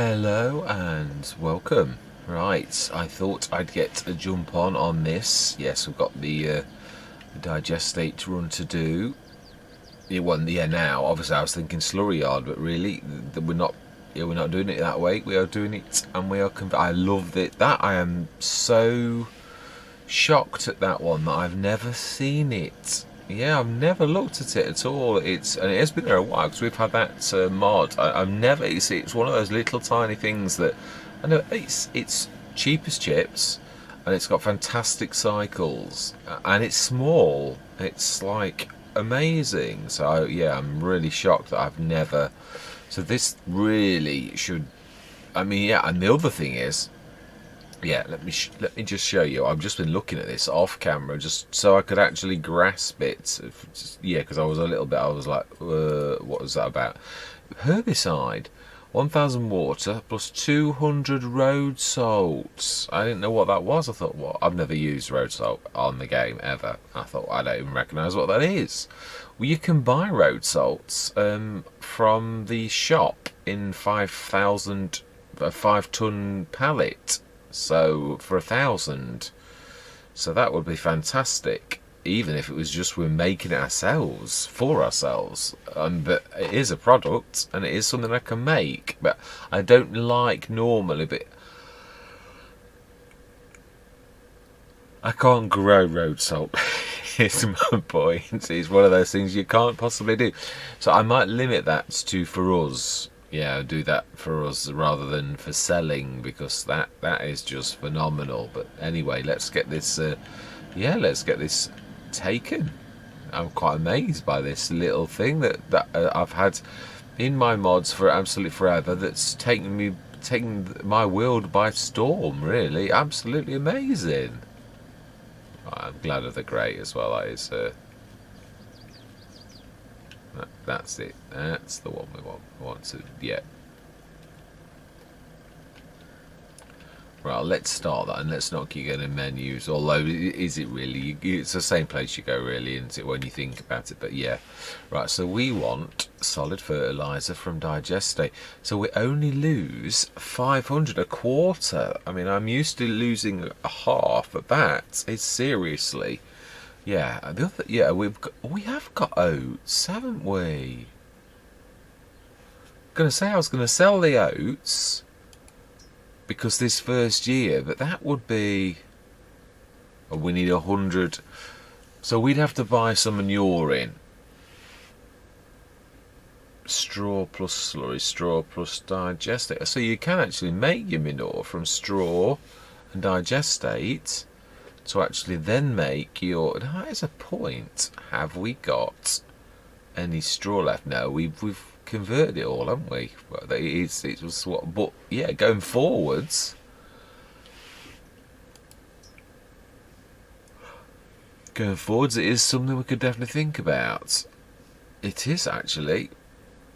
Hello and welcome. Right, I thought I'd get a jump on this. Yes, we've got the digestate run to do. Now obviously I was thinking slurry yard, but really we're not. Yeah, we're not doing it that way. We are doing it, and we are. I love it. That I am so shocked at that one that I've never seen it. Yeah, I've never looked at it at all. And it has been there a while because we've had that mod. I've never. It's one of those little tiny things that I know it's cheap as chips, and it's got fantastic cycles, and it's small. It's like amazing. So yeah, I'm really shocked that I've never. So this really should. I mean, yeah, and the other thing is. Yeah, let me just show you. I've just been looking at this off camera, just so I could actually grasp it. Yeah, because I was a little bit. I was like, what was that about? Herbicide, 1,000 water plus 200 road salts. I didn't know what that was. I thought, what? I've never used road salt on the game ever. I thought I don't even recognise what that is. Well, you can buy road salts from the shop in 5,000 a 5-ton pallet. So for 1,000, so that would be fantastic. Even if it was just we're making it ourselves for ourselves, but it is a product and it is something I can make. But I don't like normally, but I can't grow road salt. It's my point. It's one of those things you can't possibly do. So I might limit that to for us. Yeah, do that for us rather than for selling, because that is just phenomenal. But anyway, let's get this. Let's get this taken. I'm quite amazed by this little thing that I've had in my mods for absolutely forever. That's taken my world by storm. Really, absolutely amazing. I'm glad of the grey as well. That is. That's it. That's the one we want to. Yeah. Right, let's start that, and let's not keep getting menus. Although, is it really? It's the same place you go, really, isn't it, when you think about it? But yeah. Right, so we want solid fertilizer from digestate. So we only lose 500 a quarter. I mean, I'm used to losing a half, but that is seriously. Yeah, we have got oats, haven't we? Gonna say I was gonna sell the oats because this first year, but that would be. Oh, we need 100, so we'd have to buy some manure in. Straw plus slurry, straw plus digestate. So you can actually make your manure from straw and digestate. To actually then make your. That is a point. Have we got any straw left? No, we've converted it all, haven't we? But it was what. But yeah, going forwards. Going forwards, it is something we could definitely think about. It is actually.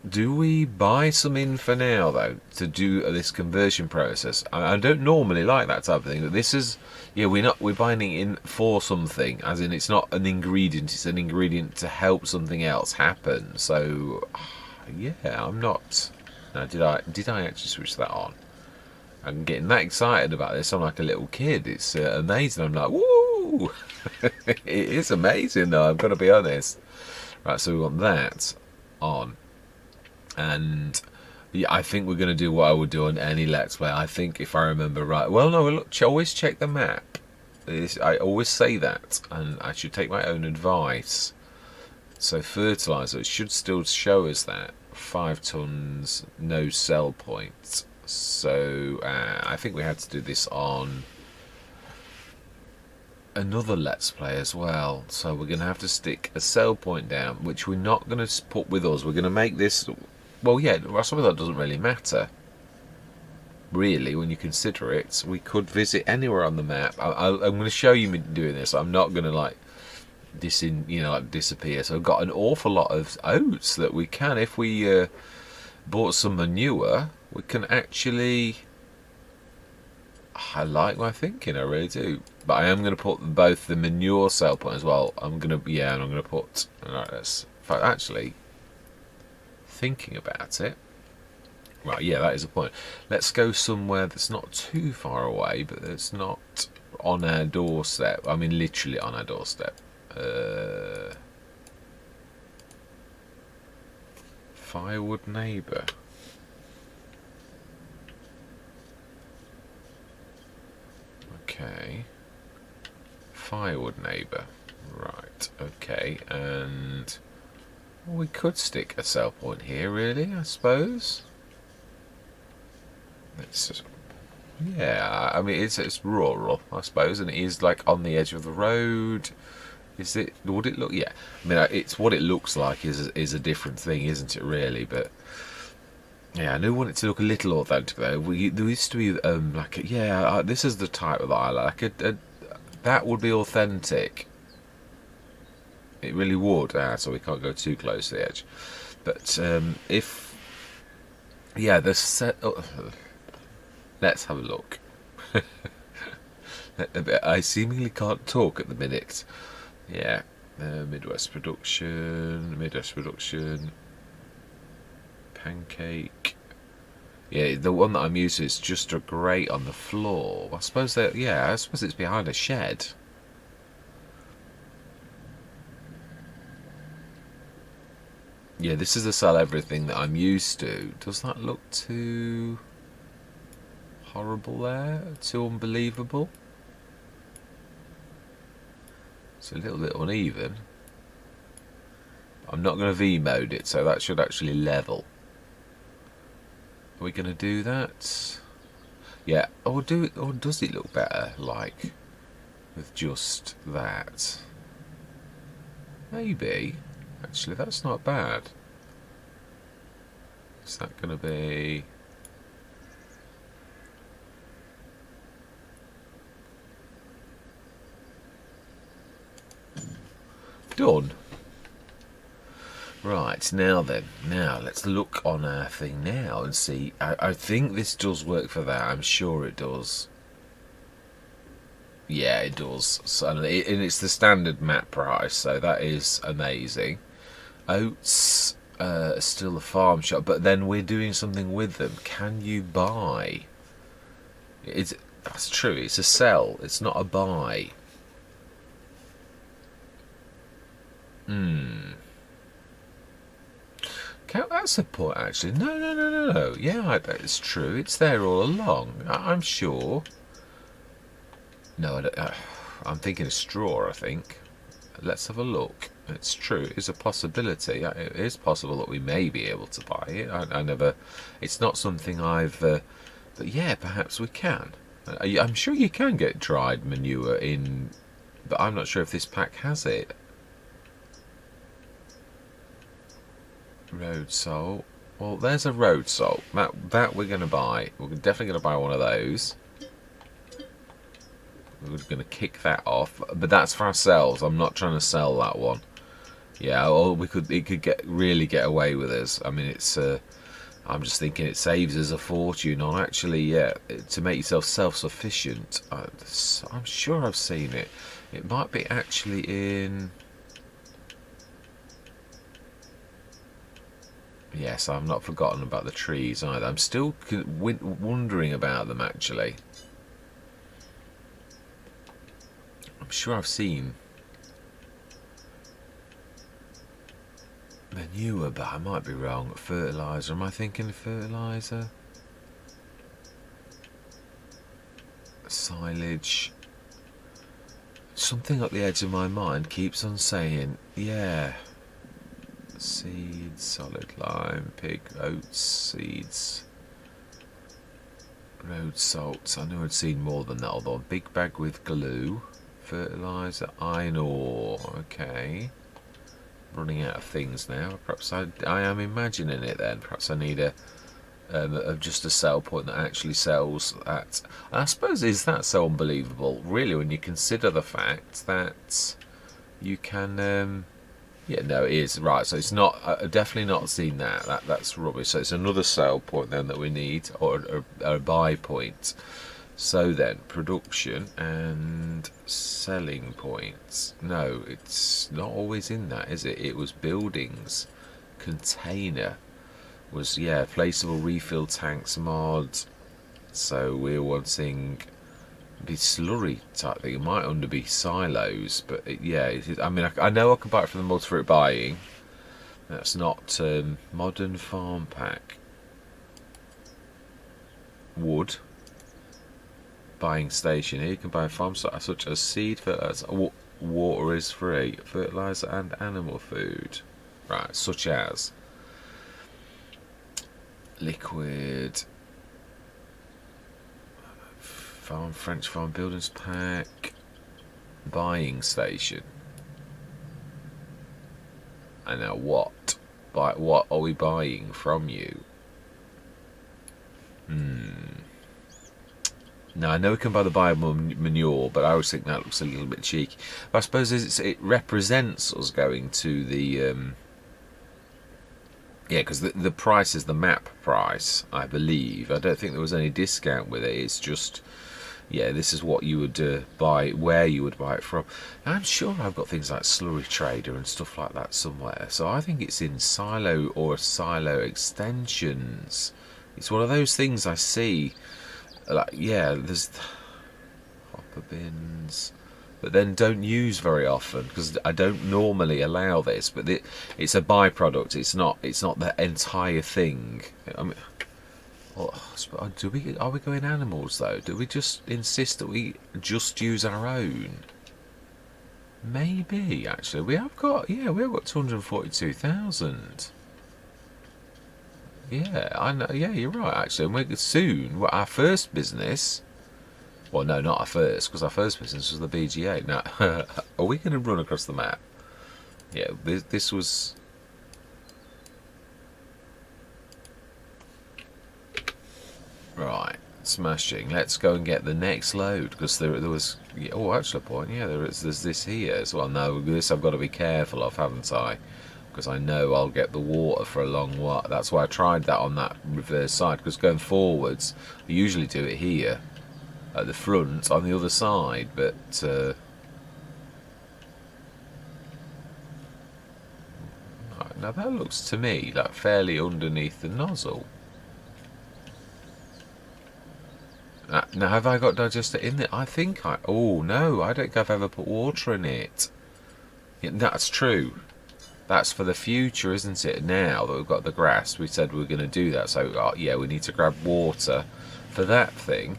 Do we buy some in for now, though, to do this conversion process? I don't normally like that type of thing, but this is, yeah, we're buying it in for something, as in it's not an ingredient, it's an ingredient to help something else happen. So, yeah, I'm not. Now, did I actually switch that on? I'm getting that excited about this. I'm like a little kid. It's amazing. I'm like, woo! It is amazing, though. I've got to be honest. Right, so we want that on. And yeah, I think we're going to do what I would do on any Let's Play. I think, if I remember right. Well, no, look, always check the map. I always say that, and I should take my own advice. So fertilizer, it should still show us that 5 tons, no sell point. So I think we had to do this on another Let's Play as well. So we're going to have to stick a sell point down, which we're not going to put with us. We're going to make this. Well, yeah, some of that doesn't really matter. Really, when you consider it, we could visit anywhere on the map. I'm going to show you me doing this. I'm not going to like disappear. So I've got an awful lot of oats that we can, if we bought some manure, we can actually. I like my thinking, I really do. But I am going to put both the manure sell point as well. I'm going to put. Alright, actually. Thinking about it, Right, yeah, that is a point. Let's go somewhere that's not too far away, but that's not on our doorstep. I mean, literally on our doorstep. Firewood neighbour. Okay. Firewood neighbour. Right, okay, and well, we could stick a sell point here, really, I suppose. It's, yeah, I mean, it's rural, I suppose, and it is like on the edge of the road. Is it? Would it look? Yeah, I mean, it's what it looks like is a different thing, isn't it? Really, but yeah, I do want it to look a little authentic though. There used to be like this is the type that I like. That would be authentic. It really would. So we can't go too close to the edge. But if the set. Oh, let's have a look. I seemingly can't talk at the minute. Yeah, Midwest production, pancake. Yeah, the one that I'm used to is just a grate on the floor. I suppose that. Yeah, I suppose it's behind a shed. Yeah, this is the sell everything that I'm used to. Does that look too horrible there? Too unbelievable? It's a little bit uneven. I'm not going to V-mode it, so that should actually level. Are we going to do that? Yeah, or does it look better, like, with just that? Maybe. Actually, that's not bad. Is that going to be... done? Right, now then. Now, let's look on our thing now and see. I think this does work for that. I'm sure it does. Yeah, it does. So, and it's the standard map price, so that is amazing. Oats, still a farm shop, but then we're doing something with them. Can you buy? That's true. It's a sell. It's not a buy. That's a point, actually. No. Yeah, it's true. It's there all along. I'm sure. No, I'm thinking a straw, I think. Let's have a look. It's true. It's a possibility. It is possible that we may be able to buy it. I never... It's not something I've... but yeah, perhaps we can. I'm sure you can get dried manure in... But I'm not sure if this pack has it. Road salt. Well, there's a road salt. That we're going to buy. We're definitely going to buy one of those. We're going to kick that off, but that's for ourselves. I'm not trying to sell that one. Yeah, or it could really get away with us. I mean, it's. I'm just thinking it saves us a fortune on actually, to make yourself self-sufficient. I'm sure I've seen it. It might be actually in. Yes, I've not forgotten about the trees either. I'm still wondering about them actually. I'm sure I've seen manure, but I might be wrong. Fertiliser. Am I thinking fertiliser? Silage. Something at the edge of my mind keeps on saying, yeah. Seeds, solid lime, pig, oats, seeds, road salts. I knew I'd seen more than that, although a big bag with glue, fertiliser, iron ore. Okay, running out of things now. Perhaps I am imagining it then. Perhaps I need just a sell point that actually sells at. I suppose is that so unbelievable, really, when you consider the fact that you can. Yeah, no, it is right. So it's not. I've definitely not seen that. That's rubbish. So it's another sell point then that we need, or a buy point. So then, production and selling points. No, it's not always in that, is it? It was buildings, container. was, yeah, placeable refill tanks mod. So we're wanting the slurry type thing. It might under be silos, but I mean, I know I can buy it from the multi-fruit buying. That's not modern farm pack. Wood buying station. Here you can buy farm stuff such as seed, fertilizer, water is free, fertilizer and animal food. Right, such as liquid farm, French farm buildings pack, buying station. And now what? What are we buying from you? Now I know we can buy the manure, but I always think that looks a little bit cheeky. But I suppose it represents us going to the because the price is the map price, I believe. I don't think there was any discount with it. It's just, this is what you would buy, where you would buy it from. Now, I'm sure I've got things like Slurry Trader and stuff like that somewhere. So I think it's in Silo or Silo Extensions. It's one of those things I see. Like, there's hopper bins, but then don't use very often because I don't normally allow this. But it's a byproduct. It's not the entire thing. I mean, are we going animals though? Do we just insist that we just use our own? Maybe actually we have got 242,000. Yeah, I know. Yeah, you're right. Actually, and we're soon. Our first business. Well, no, not our first, because our first business was the BGA. Now, are we going to run across the map? Yeah, this was. Right, smashing. Let's go and get the next load because there was. Oh, actually, a point. Yeah, there's this here as well. No, this I've got to be careful of, haven't I? Because I know I'll get the water for a long while. That's why I tried that on that reverse side, because going forwards I usually do it here at the front on the other side, but now that looks to me like fairly underneath the nozzle. Now have I got digester in there? I think oh no, I don't think I've ever put water in it. Yeah, that's true. That's for the future, isn't it? Now that we've got the grass, we said we were going to do that. So, we need to grab water for that thing.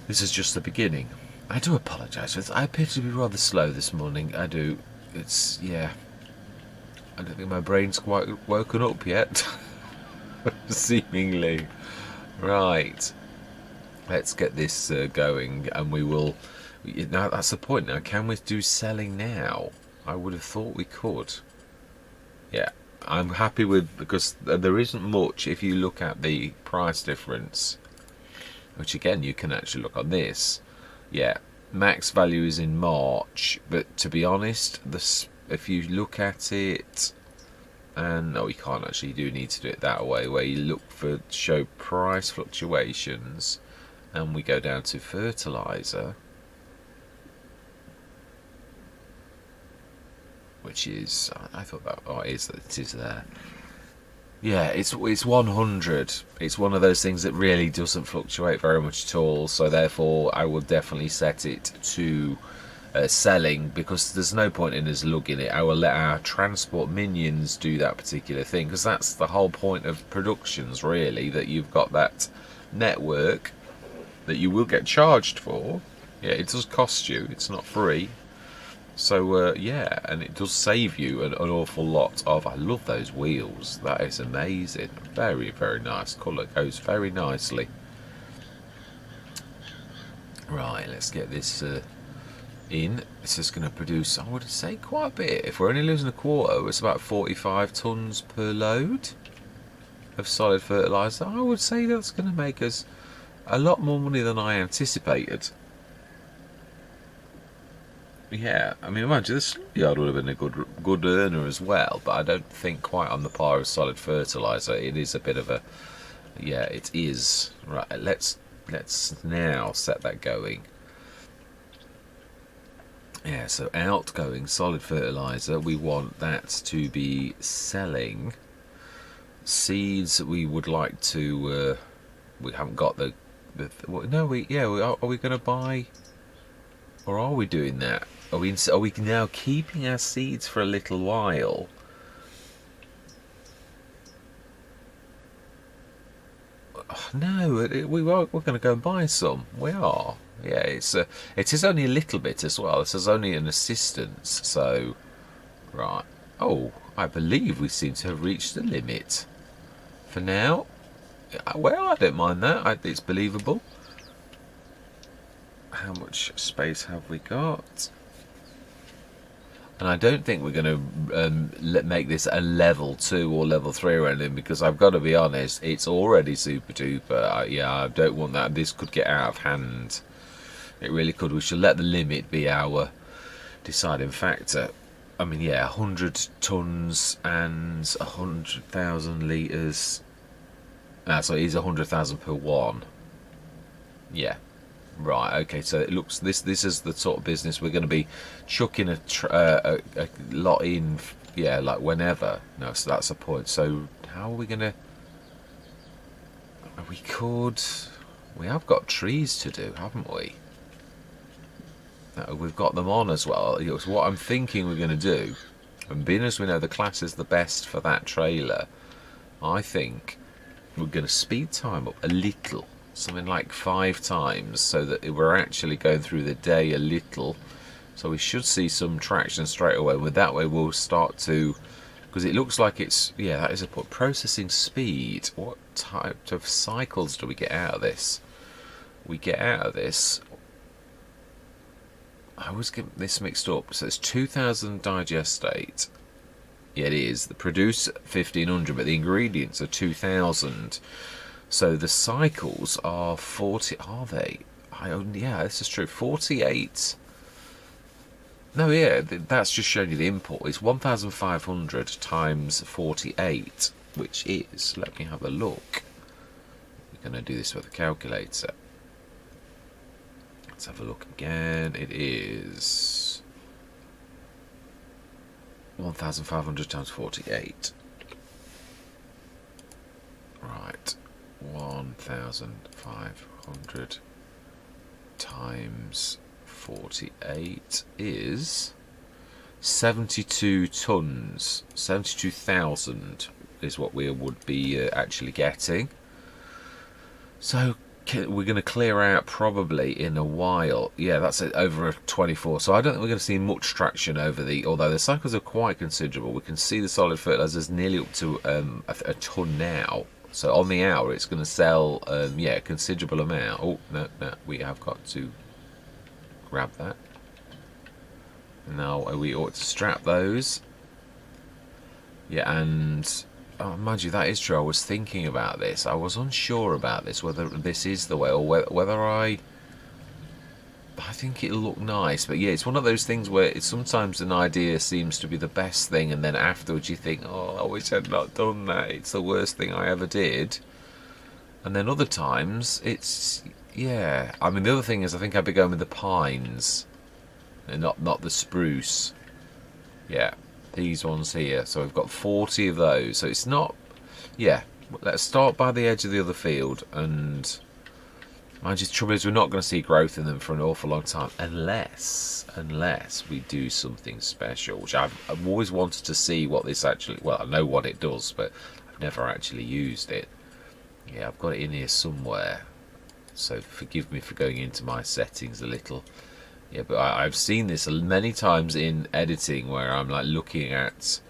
This is just the beginning. I do apologise. I appear to be rather slow this morning. I do. It's, I don't think my brain's quite woken up yet. Seemingly. Right. Let's get this going and we will... Now, that's the point. Now, can we do selling now? I would have thought we could. Yeah, I'm happy with, because there isn't much if you look at the price difference, which again you can actually look on this. Yeah, max value is in March, but to be honest, if you look at it, and no, you can't actually. You do need to do it that way, where you look for show price fluctuations, and we go down to fertilizer. Which is, I thought that, it is there. Yeah, it's 100. It's one of those things that really doesn't fluctuate very much at all. So therefore, I will definitely set it to selling, because there's no point in us lugging it. I will let our transport minions do that particular thing, because that's the whole point of productions, really, that you've got that network that you will get charged for. Yeah, it does cost you. It's not free. So, and it does save you an awful lot of... I love those wheels. That is amazing. Very, very nice colour. Goes very nicely. Right, let's get this in. This is going to produce, I would say, quite a bit. If we're only losing a quarter, it's about 45 tonnes per load of solid fertiliser. I would say that's going to make us a lot more money than I anticipated. Yeah, I mean, imagine this yard would have been a good earner as well, but I don't think quite on the par of solid fertiliser. It is a bit of a, it is. Right, let's now set that going. Yeah, so outgoing solid fertiliser, we want that to be selling. seeds that we would like to. We haven't got the no. Are we going to buy, or are we doing that? Are we now keeping our seeds for a little while? No, we're going to go and buy some. We are. Yeah, it is only a little bit as well. This is only an assistance. So, right. Oh, I believe we seem to have reached the limit. For now, well, I don't mind that. It's believable. How much space have we got? And I don't think we're going to make this a level 2 or level 3 or anything, because I've got to be honest, it's already super duper. Yeah, I don't want that. This could get out of hand. It really could. We should let the limit be our deciding factor. I mean, yeah, 100 tons and 100,000 litres. So it is 100,000 per one. Yeah. Right, okay, so it looks, this is the sort of business we're going to be chucking a lot in, yeah, like whenever. No, so that's the point. So how are we going to, we have got trees to do, haven't we? No, we've got them on as well. It's what I'm thinking we're going to do, and being as we know the class is the best for that trailer, I think we're going to speed time up a little. Something like 5 times, so that we're actually going through the day a little. So we should see some traction straight away. With that way we'll start to, because it looks like it's, yeah, that is a point. Processing speed. What type of cycles do we get out of this? We get out of this, I always get this mixed up. So it's 2000 digestate. Yeah, it is. The produce 1500, but the ingredients are 2000. So the cycles are 40, are they? Yeah, this is true. 48. No, yeah, that's just showing you the import. It's 1,500 times 48, which is, let me have a look. We're going to do this with a calculator. Let's have a look again. It is 1,500 times 48. Right. 1,500 times 48 is 72 tons. 72,000 is what we would be actually getting. So we're going to clear out probably in a while. Yeah, that's it, over a 24. So I don't think we're going to see much traction over although the cycles are quite considerable. We can see the solid fertilizers nearly up to a ton now. So on the hour, it's going to sell, yeah, a considerable amount. Oh, no, we have got to grab that. Now, we ought to strap those. Yeah, and, oh, mind you, that is true. I was thinking about this. I was unsure about this, whether this is the way, or whether I think it'll look nice. But yeah, it's one of those things where sometimes an idea seems to be the best thing, and then afterwards you think, oh, I wish I'd not done that. It's the worst thing I ever did. And then other times it's, yeah. I mean, the other thing is, I think I'd be going with the pines and not the spruce. Yeah, these ones here. So we've got 40 of those. So it's not, yeah. Let's start by the edge of the other field, and mind you, the trouble is we're not going to see growth in them for an awful long time, unless we do something special, which I've always wanted to see what this actually, well, I know what it does, but I've never actually used it. Yeah, I've got it in here somewhere, so forgive me for going into my settings a little. Yeah, but I've seen this many times in editing, where I'm like looking at,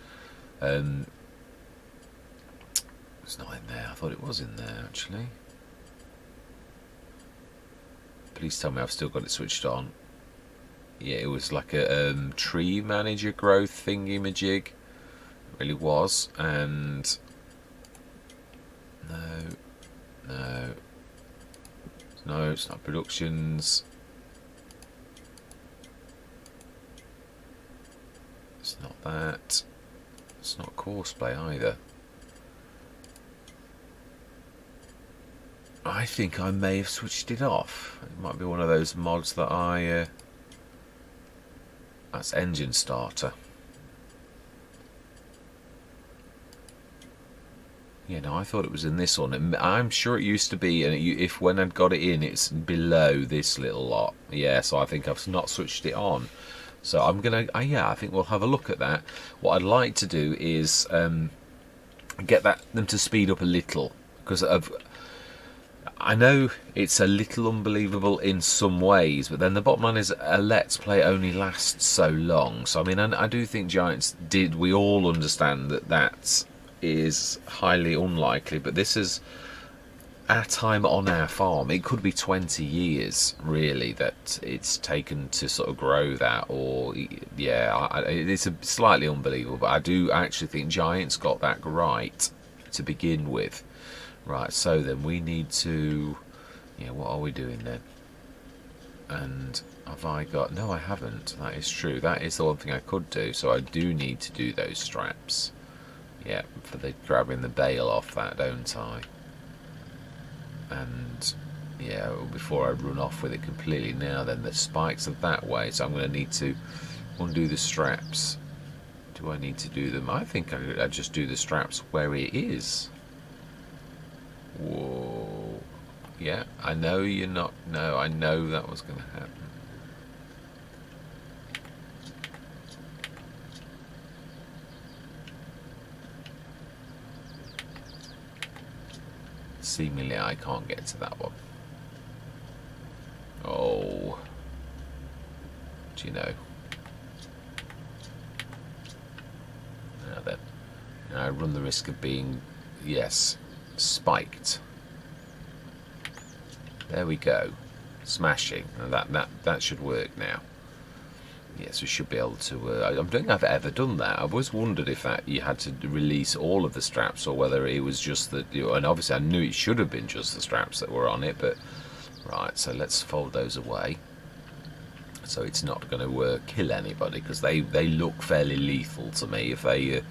it's not in there, I thought it was in there actually. Please tell me I've still got it switched on. Yeah, it was like a tree manager growth thingy-majig. It really was. And no, it's not productions. It's not that. It's not courseplay either. I think I may have switched it off. It might be one of those mods that that's engine starter. Yeah, no, I thought it was in this one. I'm sure it used to be, and if when I'd got it in, it's below this little lot. Yeah, so I think I've not switched it on. So I'm gonna, yeah, I think we'll have a look at that. What I'd like to do is get them to speed up a little, because I know it's a little unbelievable in some ways, but then the bottom line is a Let's Play only lasts so long. So I mean, I do think Giants did. We all understand that is highly unlikely, but this is our time on our farm. It could be 20 years really that it's taken to sort of grow that, or yeah, it's a slightly unbelievable, but I do actually think Giants got that right to begin with. Right, so then we need to, yeah, what are we doing then? And have I got, no I haven't, that is true, that is the one thing I could do, so I do need to do those straps. Yeah, for the grabbing the bale off that, don't I? And yeah, before I run off with it completely now, then the spikes are that way, so I'm going to need to undo the straps. Do I need to do them? I think I just do the straps where it is. Whoa. Yeah, I know you're not. No, I know that was going to happen. Seemingly I can't get to that one. Oh. Do you know? Now then. Now I run the risk of being, yes, spiked. There we go. Smashing. And that should work now. Yes, we should be able to. I don't think I've ever done that. I've always wondered if that you had to release all of the straps, or whether it was just that. And obviously, I knew it should have been just the straps that were on it. But right, so let's fold those away. So it's not going to kill anybody, because they look fairly lethal to me. If they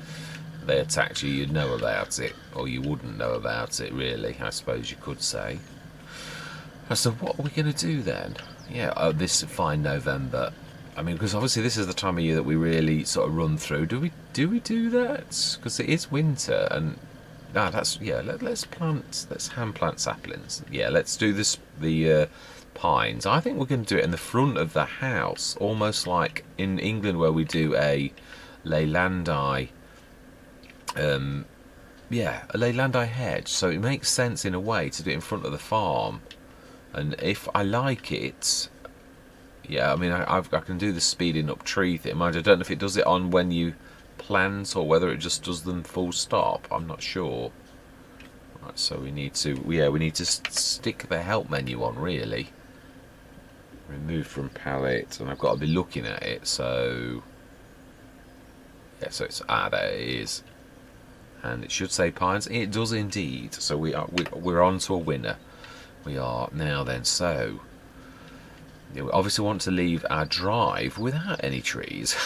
attacked you, you'd know about it, or you wouldn't know about it. Really, I suppose you could say. So what are we going to do then? Yeah, this fine November. I mean, because obviously this is the time of year that we really sort of run through. Do we do that? Because it is winter, and that's yeah. Let's hand plant saplings. Yeah, let's do the pines. I think we're going to do it in the front of the house, almost like in England where we do a Leylandi. Yeah, a Leylandi hedge. So it makes sense in a way to do it in front of the farm, and if I like it. Yeah, I mean, I can do the speeding up tree thing. Mind, I don't know if it does it on when you plant, or whether it just does them full stop. I'm not sure. Right, so we need to, yeah, we need to stick the help menu on, really. Remove from palette, and I've got to be looking at it. So yeah, so it's there it is, and it should say pines. It does indeed. So we're on to a winner. We are now then. So. We obviously want to leave our drive without any trees.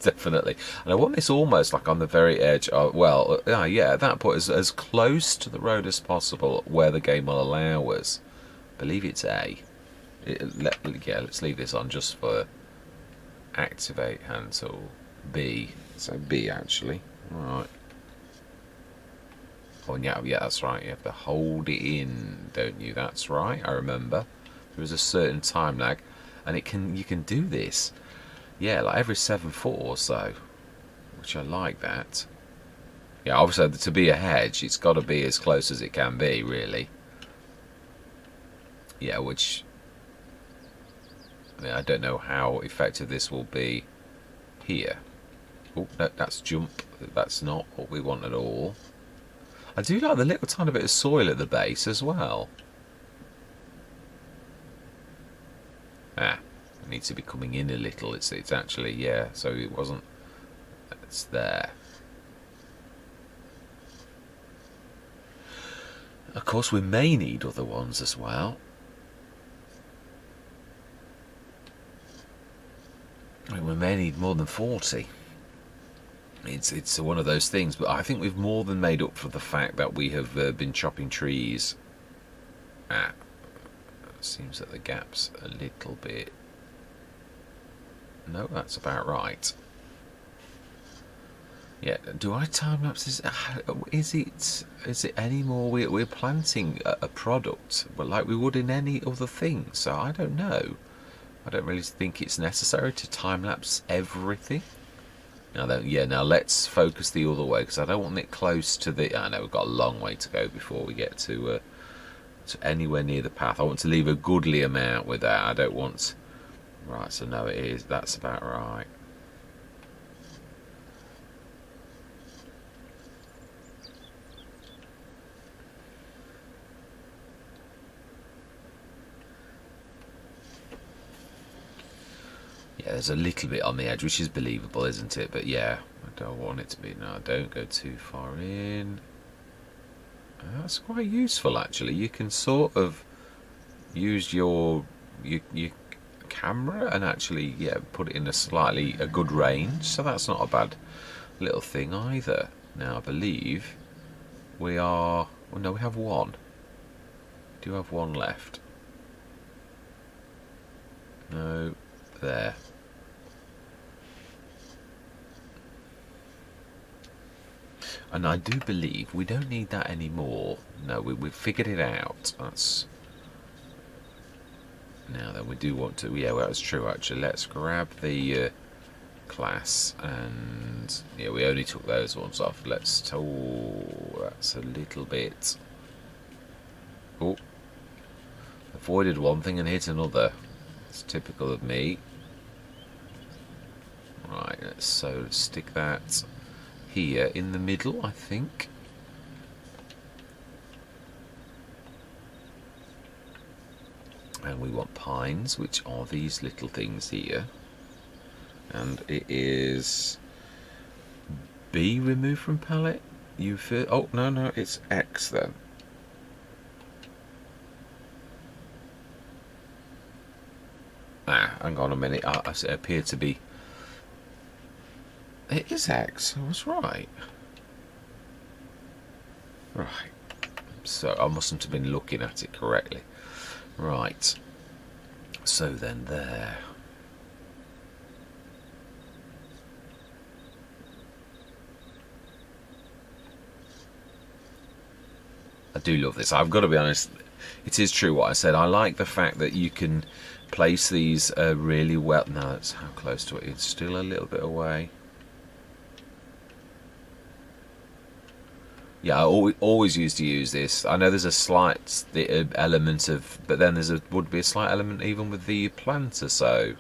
Definitely. And I want this almost like on the very edge of, well, yeah, at that point, as close to the road as possible where the game will allow us. I believe it's A. Yeah, let's leave this on just for activate hand tool. B. So B, actually. All right. Oh, yeah, that's right. You have to hold it in, don't you? That's right. I remember. There is a certain time lag, and you can do this, yeah, like every 7-4 or so, which I like that. Yeah, obviously to be a hedge, it's got to be as close as it can be, really. Yeah, which I mean, I don't know how effective this will be here. Oh, no, that's jump. That's not what we want at all. I do like the little tiny bit of soil at the base as well. It needs to be coming in a little. It's actually, yeah, so it wasn't, it's there. Of course we may need other ones as well. I mean, we may need more than 40. It's one of those things, but I think we've more than made up for the fact that we have been chopping trees. Seems that the gap's a little bit. No, that's about right. Yeah, do I time lapse this? Is it any more? We're planting a product, but like we would in any other thing. So I don't know. I don't really think it's necessary to time lapse everything. Now, yeah. Now let's focus the other way because I don't want it close to the. I know we've got a long way to go before we get to anywhere near the path. I want to leave a goodly amount with that. I don't want. Right. So no, it is. That's about right. Yeah, there's a little bit on the edge, which is believable, isn't it? But yeah, I don't want it to be. No, don't go too far in. That's quite useful, actually. You can sort of use your camera and actually, yeah, put it in a good range. So that's not a bad little thing either. Now, I believe we are. Well, no, we have one. Do you have one left? No, there. And I do believe we don't need that anymore. No, we've figured it out. That's. Now then, we do want to. Yeah, well, that's true actually. Let's grab the class, and yeah, we only took those ones off. Let's. Oh, that's a little bit. Oh, avoided one thing and hit another. It's typical of me. Right, so let's stick that here in the middle, I think. And we want pines, which are these little things here. And it is B removed from palette. Oh no, it's X then. Hang on a minute. It appeared to be. It is X. I was right. Right. So I mustn't have been looking at it correctly. Right. So then there. I do love this. I've got to be honest. It is true what I said. I like the fact that you can place these really well. No, that's how close to it. It's still a little bit away. Yeah, I always used to use this. I know there's a slight element of, but then would be a slight element even with the planter. So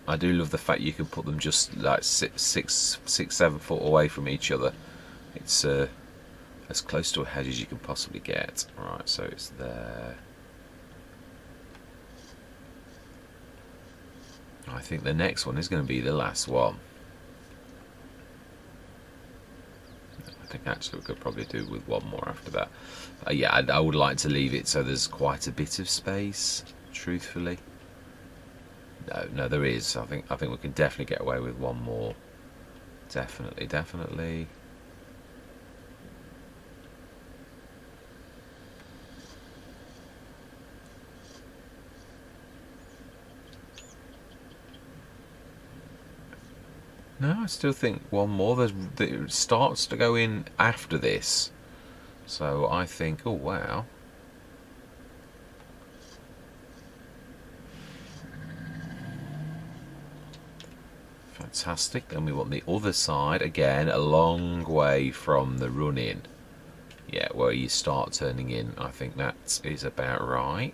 I do love the fact you can put them just like 7 foot away from each other. It's as close to a hedge as you can possibly get. Right, so it's there. I think the next one is going to be the last one. I think actually we could probably do with one more after that. Yeah, I would like to leave it so there's quite a bit of space, truthfully. No, there is. I think we can definitely get away with one more. Definitely. No, I still think one more. It starts to go in after this. So I think, oh wow. Fantastic. Then we want the other side, again, a long way from the run-in. Yeah, where you start turning in. I think that is about right.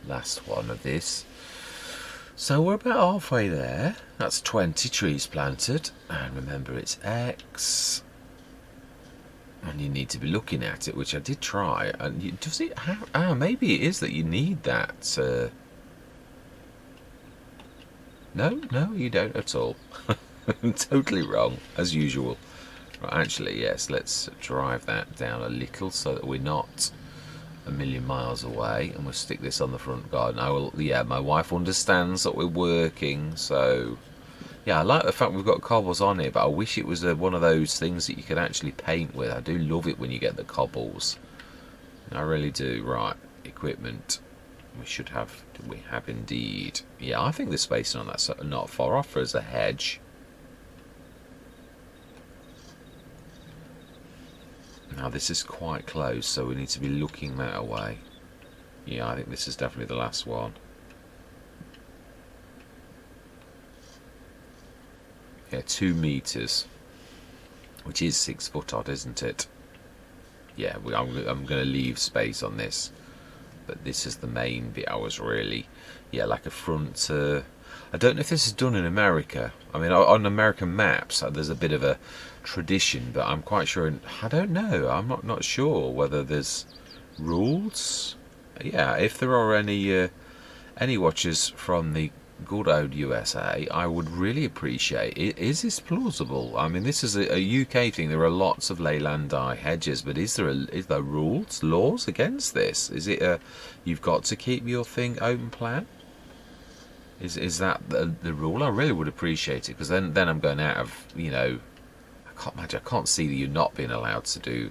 Last one of this. So we're about halfway there. That's 20 trees planted. And remember, it's X. And you need to be looking at it, which I did try. And does it have... maybe it is that you need that. No, you don't at all. Totally wrong, as usual. Right, actually, yes, let's drive that down a little so that we're not a million miles away, and we'll stick this on the front garden. I will, yeah, my wife understands that we're working, so yeah, I like the fact we've got cobbles on here, but I wish it was one of those things that you could actually paint with. I do love it when you get the cobbles. I really do. Right, equipment. We have indeed. Yeah, I think the spacing on that's not far off as a hedge. Now this is quite close, so we need to be looking that way. Yeah, I think this is definitely the last one. Yeah, 2 meters, which is 6 foot odd, isn't it? Yeah, I'm going to leave space on this, but this is the main bit. I was really, yeah, like a front. I don't know if this is done in America. I mean, on American maps, there's a bit of a tradition, but I'm quite sure. I don't know. I'm not sure whether there's rules. Yeah, if there are any watchers from the good old USA, I would really appreciate it. Is this plausible? I mean, this is a UK thing. There are lots of leylandii hedges, but is there rules, laws against this? Is it you've got to keep your thing open plan? Is that the rule? I really would appreciate it, because then I'm going out of, you know, I can't see you not being allowed to do.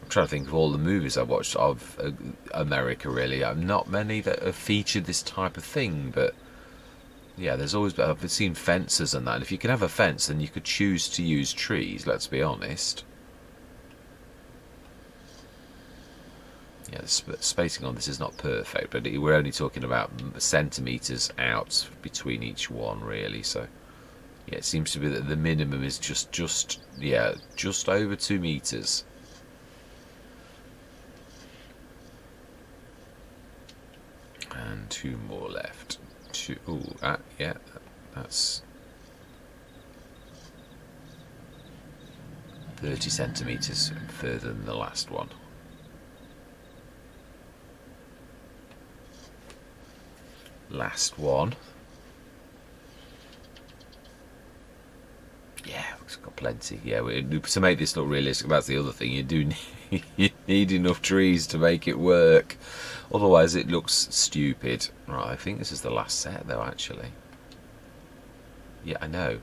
I'm trying to think of all the movies I watched of America. Really, not many that have featured this type of thing, but yeah, there's always, I've seen fences and that, and if you can have a fence, then you could choose to use trees, let's be honest. Yeah, the spacing on this is not perfect, but we're only talking about centimetres out between each one, really, so yeah, it seems to be that the minimum is just over 2 meters. And 2 more left. Yeah, that's 30 centimeters further than the last one. Last one. Yeah, it's got plenty. Yeah, to make this look realistic, that's the other thing. You need enough trees to make it work. Otherwise, it looks stupid. Right, I think this is the last set, though, actually. Yeah, I know.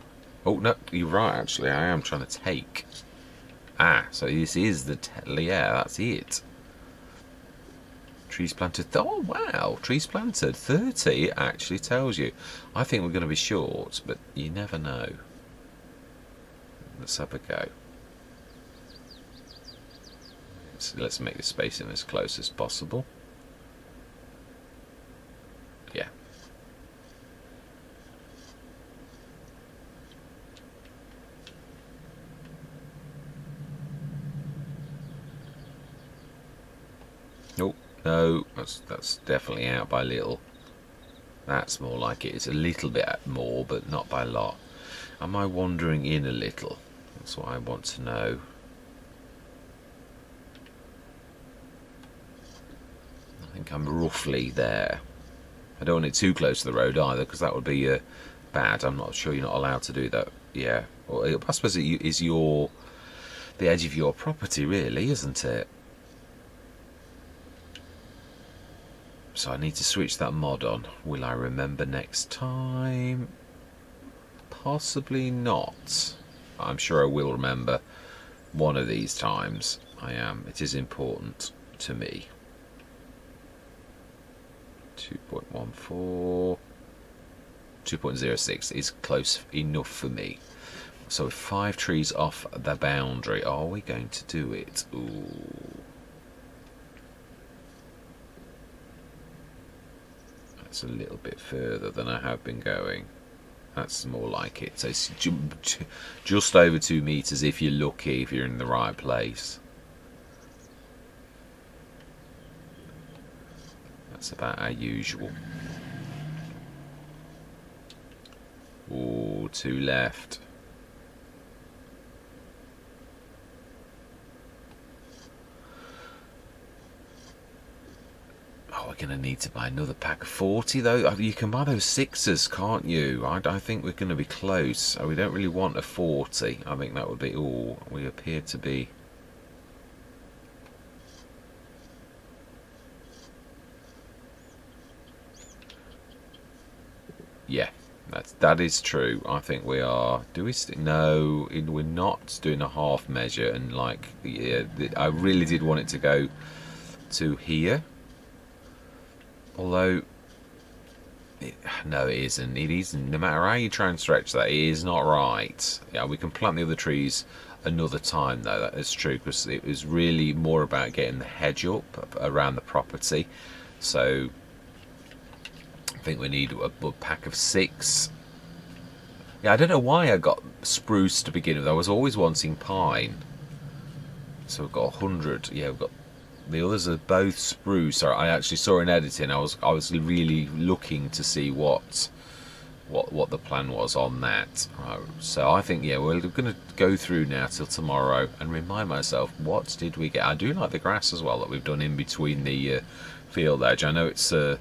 Oh, no, you're right, actually. I am trying to take. So this is yeah, that's it. Trees planted. Oh, wow. Trees planted. 30 actually tells you. I think we're going to be short, but you never know. Let's have a go. So let's make the spacing as close as possible. Yeah. Oh, no, that's definitely out by little. That's more like it. It's a little bit more, but not by a lot. Am I wandering in a little? That's what I want to know. I think I'm roughly there. I don't want it too close to the road either, because that would be bad. I'm not sure you're not allowed to do that. Yeah, well, I suppose it is the edge of your property, really, isn't it? So I need to switch that mod on. Will I remember next time? Possibly not. I'm sure I will remember one of these times. It is important to me. 2.14. 2.06 is close enough for me. So 5 trees off the boundary. Are we going to do it? Ooh. That's a little bit further than I have been going. That's more like it. So it's just over 2 meters if you're lucky, if you're in the right place. That's about our usual. Ooh, 2 left. Oh, we're going to need to buy another pack of 40 though. You can buy those 6s, can't you? I think we're going to be close. We don't really want a 40. I think that would be... Oh, we appear to be... That is true. I think we are. Do we? No, we're not doing a half measure. And like, yeah, I really did want it to go to here. Although, no, it isn't. It isn't. No matter how you try and stretch that, it is not right. Yeah, we can plant the other trees another time, though. That is true, because it was really more about getting the hedge up around the property. So I think we need a pack of 6. Yeah, I don't know why I got spruce to begin with. I was always wanting pine. So we've got 100. Yeah, we've got the others are both spruce. I actually saw in editing. I was really looking to see what the plan was on that. So I think, yeah, we're going to go through now till tomorrow and remind myself, what did we get? I do like the grass as well that we've done in between the field edge. I know it's a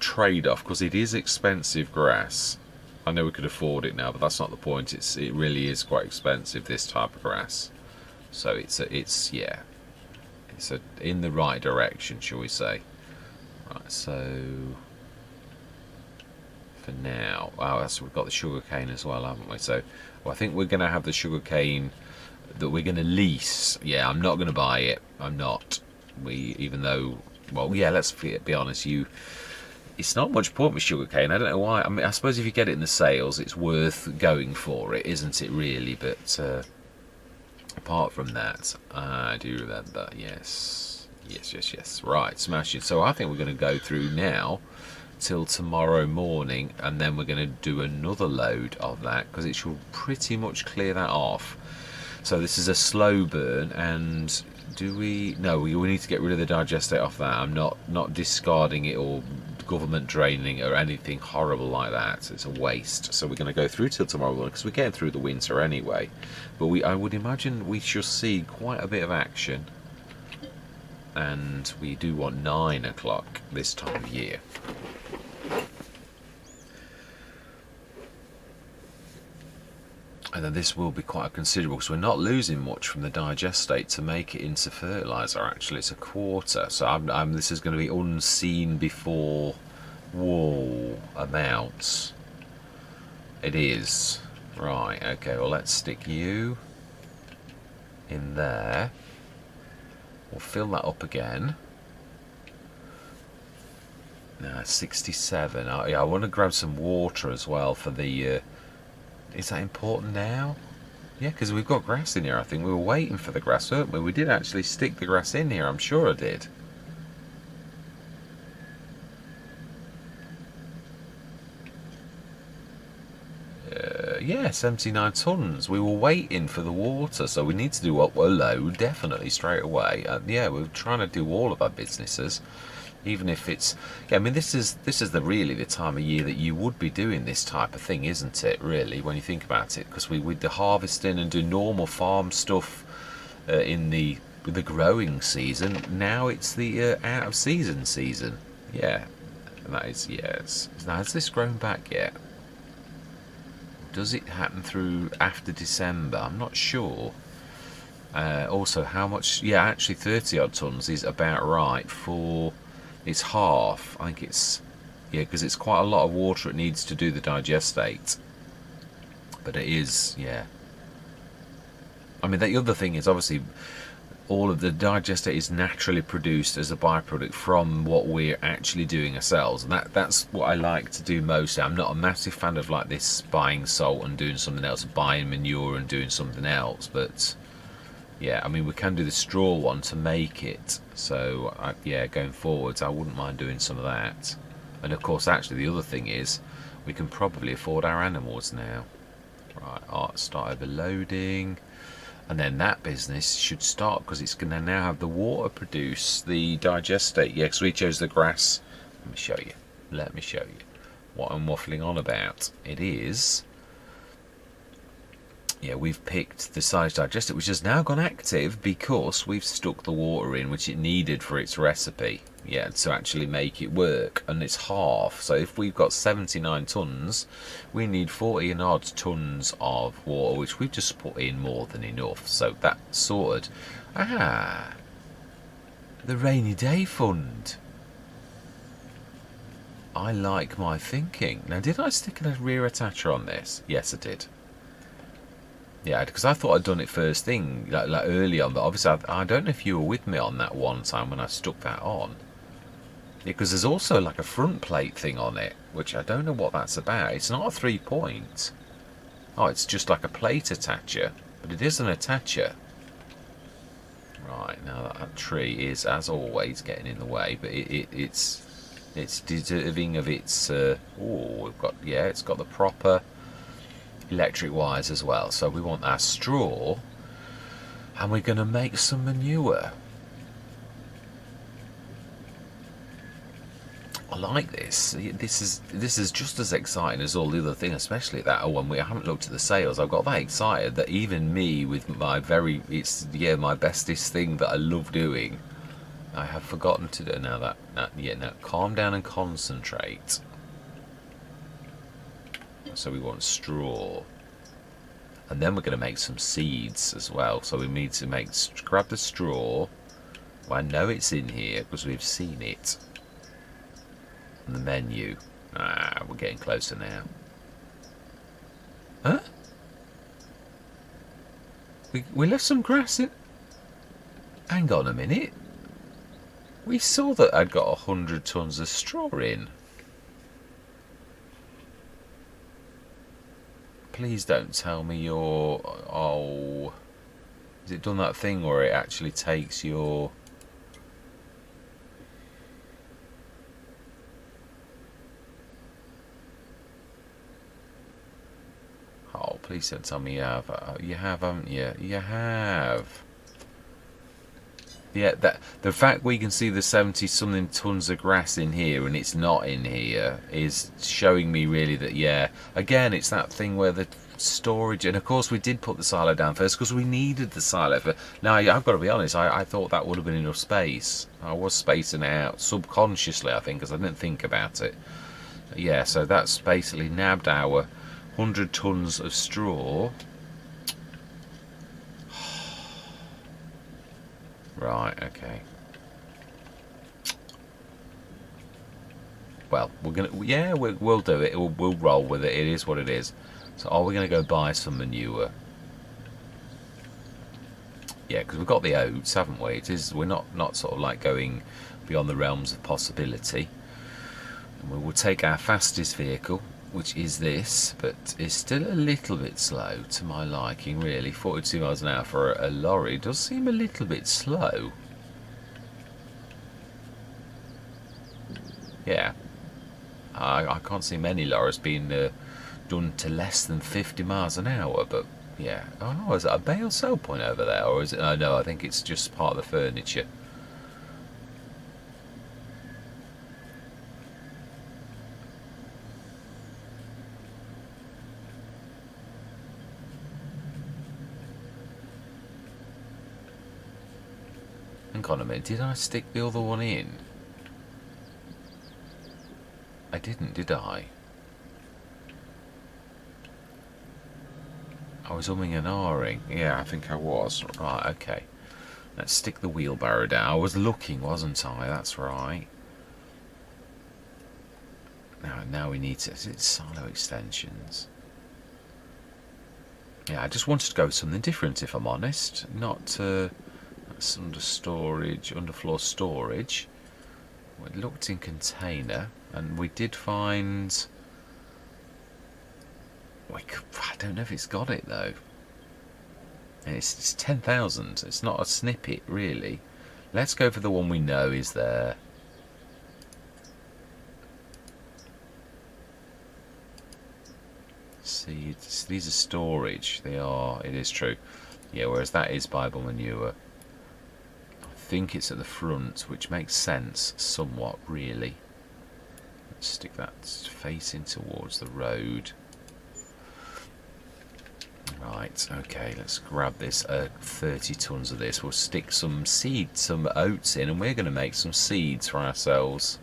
trade-off because it is expensive grass. I know we could afford it now, but that's not the point. It really is quite expensive, this type of grass. So it's in the right direction, shall we say? Right. So for now, we've got the sugar cane as well, haven't we? So I think we're going to have the sugar cane that we're going to lease. Yeah, I'm not going to buy it. I'm not. Even though, well, yeah, let's be honest. It's not much point with sugarcane. I don't know why. I mean, I suppose if you get it in the sales, it's worth going for it, isn't it? Really, but apart from that, I do remember. Yes. Right, smashing. So I think we're going to go through now till tomorrow morning, and then we're going to do another load of that because it should pretty much clear that off. So this is a slow burn, and do we? No, we need to get rid of the digestate off that. I'm not discarding it or government draining or anything horrible like that. It's a waste. So we're going to go through till tomorrow morning because we're getting through the winter anyway. But I would imagine we shall see quite a bit of action, and we do want 9 o'clock this time of year. And then this will be quite considerable because we're not losing much from the digestate to make it into fertiliser. Actually, it's a quarter. So this is going to be unseen before. Whoa, amounts. It is. Right, okay, well, let's stick you in there. We'll fill that up again. Now, 67. I want to grab some water as well for the... is that important now? Yeah, because we've got grass in here. I think we were waiting for the grass, weren't we? We did actually stick the grass in here. I'm sure I did. Yeah, 79 tonnes. We were waiting for the water, so we need to do up a load definitely straight away. Yeah, we're trying to do all of our businesses. Even if it's, yeah, I mean, this is really the time of year that you would be doing this type of thing, isn't it? Really, when you think about it, because with the harvesting and do normal farm stuff in the growing season. Now it's the out of season. Yeah, and that is yes. Now, has this grown back yet? Does it happen through after December? I'm not sure. Also, how much? Yeah, actually, 30 odd tonnes is about right for. It's half. I think it's, yeah, because it's quite a lot of water it needs to do the digestate. But it is, yeah. I mean, the other thing is obviously all of the digestate is naturally produced as a byproduct from what we're actually doing ourselves, and that's what I like to do mostly. I'm not a massive fan of like this buying salt and doing something else, buying manure and doing something else, but yeah, I mean, we can do the straw one to make it. So, yeah, going forwards, I wouldn't mind doing some of that. And, of course, actually, the other thing is we can probably afford our animals now. Right, start overloading. And then that business should start because it's going to now have the water produce the digestate. Yeah, because we chose the grass. Let me show you what I'm waffling on about. It is... Yeah, we've picked the size digestate, which has now gone active because we've stuck the water in, which it needed for its recipe. Yeah, to actually make it work, and it's half. So if we've got 79 tonnes, we need 40 and odd tonnes of water, which we've just put in more than enough. So that's sorted. The rainy day fund. I like my thinking. Now, did I stick a rear attacher on this? Yes, I did. Yeah, because I thought I'd done it first thing, like early on, but obviously I don't know if you were with me on that one time when I stuck that on. Because there's also like a front plate thing on it, which I don't know what that's about. It's not a 3-point. Oh, it's just like a plate attacher, but it is an attacher. Right, now that tree is, as always, getting in the way, but it's deserving of its... oh, we've got, yeah, it's got the proper electric wires as well. So we want our straw, and we're going to make some manure. I like this. This is just as exciting as all the other things, especially that one. We haven't looked at the sales. I've got that excited that even me, with my my bestest thing that I love doing, I have forgotten to do. Now now calm down and concentrate. So we want straw, and then we're going to make some seeds as well. So we need to grab the straw. Well, I know it's in here because we've seen it. The menu. We're getting closer now. Huh? We left some grass in. Hang on a minute. We saw that I'd got 100 tons of straw in. Please don't tell me you're... Oh... Has it done that thing where it actually takes your... Oh, please don't tell me you have. You have, haven't you? You have. Yeah, the fact we can see the 70-something tons of grass in here and it's not in here is showing me really that, yeah, again, it's that thing where the storage... And, of course, we did put the silo down first because we needed the silo. Now, I've got to be honest, I thought that would have been enough space. I was spacing it out subconsciously, I think, because I didn't think about it. Yeah, so that's basically nabbed our 100 tons of straw. Right, okay. Well, we're gonna, yeah, we'll do it. We'll roll with it. It is what it is. So, are we gonna go buy some manure? Yeah, because we've got the oats, haven't we? It is. We're not sort of like going beyond the realms of possibility. And we will take our fastest vehicle, which is this, but is still a little bit slow to my liking, really. 42 miles an hour for a lorry does seem a little bit slow. Yeah. I can't see many lorries being done to less than 50 miles an hour, but yeah. Oh no, is that a bale sell point over there? Or is it? Oh no, I think it's just part of the furniture. Hang on a minute, did I stick the other one in? I didn't, did I? I was umming and ahhing. Yeah, I think I was. Right, okay. Let's stick the wheelbarrow down. I was looking, wasn't I? That's right. Now we need to... Is it silo extensions? Yeah, I just wanted to go with something different, if I'm honest. Not... That's under storage, underfloor storage. We looked in container, and we did find... I don't know if it's got it though. And it's 10,000. It's not a snippet really. Let's go for the one we know is there. Seeds. These are storage. They are. It is true. Yeah. Whereas that is Bible manure. I think it's at the front, which makes sense somewhat, really. Let's stick that facing towards the road. Right, okay, let's grab this 30 tons of this. We'll stick some seeds, some oats in, and we're going to make some seeds for ourselves.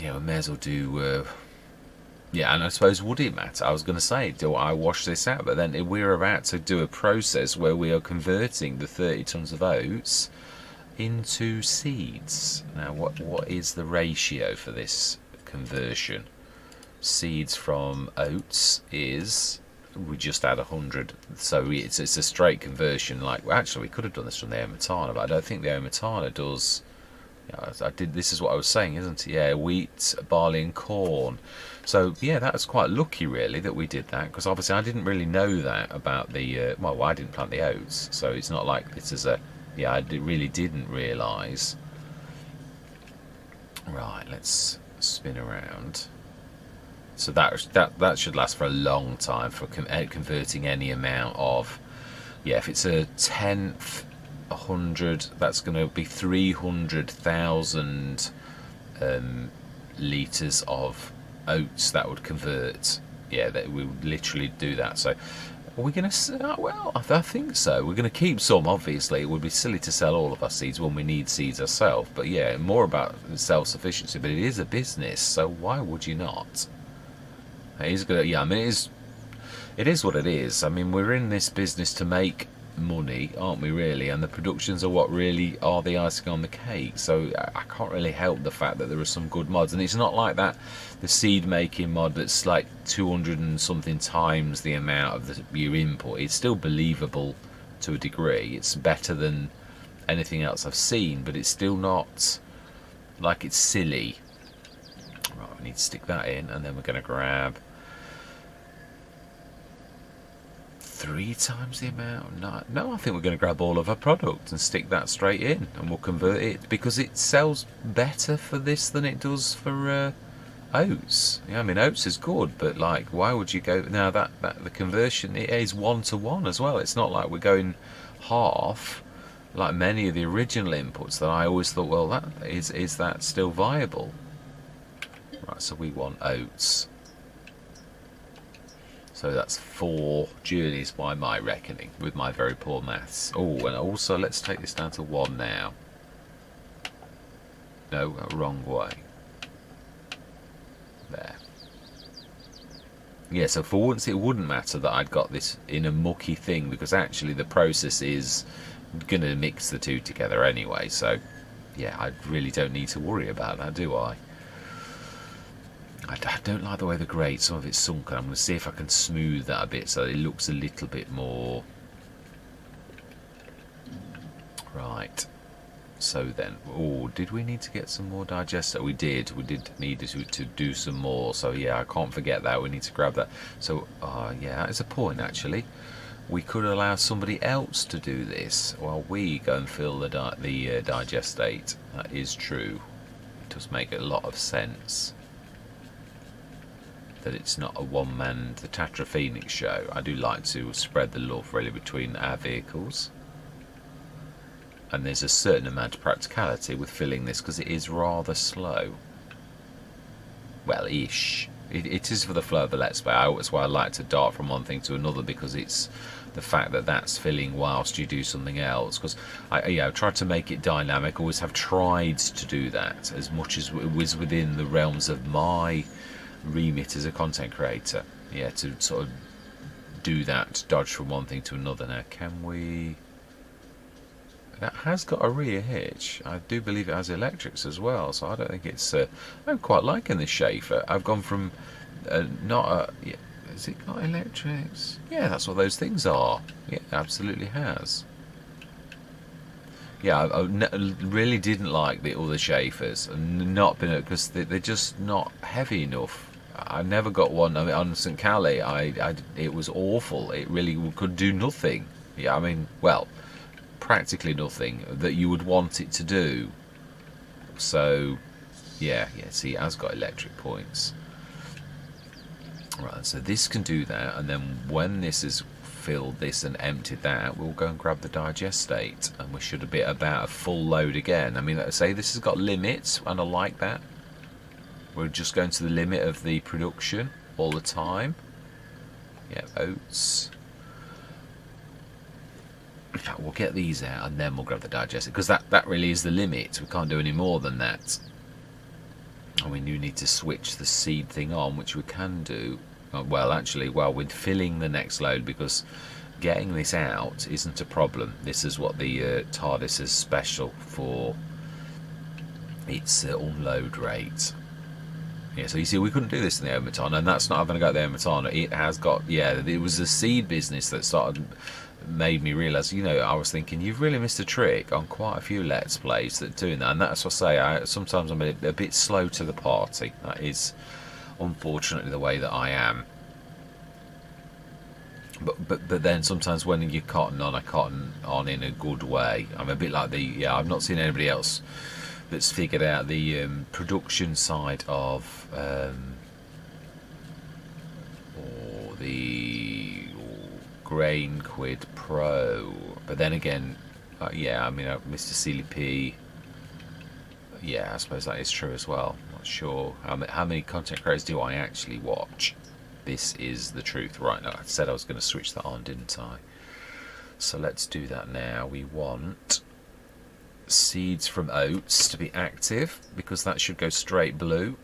Yeah, we may as well do... yeah, and I suppose, would it matter? I was going to say, do I wash this out? But then we're about to do a process where we are converting the 30 tons of oats into seeds. Now what is the ratio for this conversion? Seeds from oats is, we just add 100, so it's a straight conversion. Like, well, actually we could have done this from the Omatana, but I don't think the Omatana does. Yeah, I did. This is what I was saying, isn't it? Yeah, wheat, barley, and corn. So yeah, that was quite lucky, really, that we did that, because obviously I didn't really know that about the. Well, I didn't plant the oats, so it's not like it's as a. Yeah, really didn't realise. Right, let's spin around. So that should last for a long time for converting any amount of. Yeah, if it's a tenth. 100, that's going to be 300,000 litres of oats that would convert. Yeah, that we would literally do that. So are we going to, well, I think so. We're going to keep some, obviously. It would be silly to sell all of our seeds when we need seeds ourselves, but yeah, more about self-sufficiency. But it is a business, so why would you not? It is good. Yeah, I mean, it is what it is. I mean, we're in this business to make money, aren't we, really? And the productions are what really are the icing on the cake. So I can't really help the fact that there are some good mods, and it's not like that the seed making mod that's like 200 and something times the amount of your input. It's still believable to a degree. It's better than anything else I've seen, but it's still not like it's silly. Right, we need to stick that in, and then we're going to grab 3 times the amount. No, I think we're going to grab all of our product and stick that straight in, and we'll convert it because it sells better for this than it does for oats. Yeah, I mean, oats is good, but like, why would you go now? That the conversion, it is 1-to-1 as well. It's not like we're going half like many of the original inputs that I always thought. Well, that is that still viable? Right, so we want oats. So that's 4 journeys by my reckoning, with my very poor maths. Oh, and also let's take this down to 1 now. No, wrong way. There. Yeah, so for once it wouldn't matter that I'd got this in a mucky thing, because actually the process is going to mix the two together anyway. So, yeah, I really don't need to worry about that, do I? I don't like the way the grade, some of it's sunken. I'm going to see if I can smooth that a bit so it looks a little bit more. Right. So then, oh, did we need to get some more digester? We did need to do some more. So yeah, I can't forget that. We need to grab that. So yeah, that is a point actually. We could allow somebody else to do this while we go and fill the digestate. That is true. It does make a lot of sense that it's not a one-man, the Tatra Phoenix show. I do like to spread the love really between our vehicles, and there's a certain amount of practicality with filling this because it is rather slow. Well, ish. It is for the flow of the Let's Play. That's why I like to dart from one thing to another, because it's the fact that that's filling whilst you do something else. Because I try to make it dynamic. Always have tried to do that as much as it was within the realms of my remit as a content creator. Yeah, to sort of do that, dodge from one thing to another. Now, can we? That has got a rear hitch. I do believe it has electrics as well, so I don't think it's. I'm quite liking this Schaefer. I've gone from not a. Yeah, has it got electrics? Yeah, that's what those things are. Yeah, it absolutely has. Yeah, I really didn't like the other Schaefers, and not been because they're just not heavy enough. I never got one. I mean, on St. Calais, it was awful. It really could do nothing. Yeah, I mean, well, practically nothing that you would want it to do. So, yeah. See, it has got electric points. Right, so this can do that, and then when this is filled this and emptied that, we'll go and grab the digestate, and we should be about a full load again. I mean, let's say this has got limits, and I like that. We're just going to the limit of the production all the time. Yeah, oats. We'll get these out and then we'll grab the digestive, because that really is the limit. We can't do any more than that. I mean, you need to switch the seed thing on, which we can do. Well, actually, while we're filling the next load, because getting this out isn't a problem. This is what the TARDIS is special for. Its unload rate. Yeah, so you see, we couldn't do this in the Omatana, and that's not having to go at the Omatana. It has got, yeah, it was the seed business that made me realise, you know, I was thinking, you've really missed a trick on quite a few Let's Plays that doing that, and that's what I say, sometimes I'm a bit slow to the party. That is unfortunately the way that I am. But then sometimes when you cotton on, I cotton on in a good way. I'm a bit like I've not seen anybody else that's figured out the production side of or the Grain Quid Pro. But then again, yeah, I mean, Mr. Sealy P, yeah, I suppose that is true as well. Not sure how many content creators do I actually watch. This is the truth. Right now, I said I was going to switch that on, didn't I? So let's do that now. We want seeds from oats to be active, because that should go straight blue.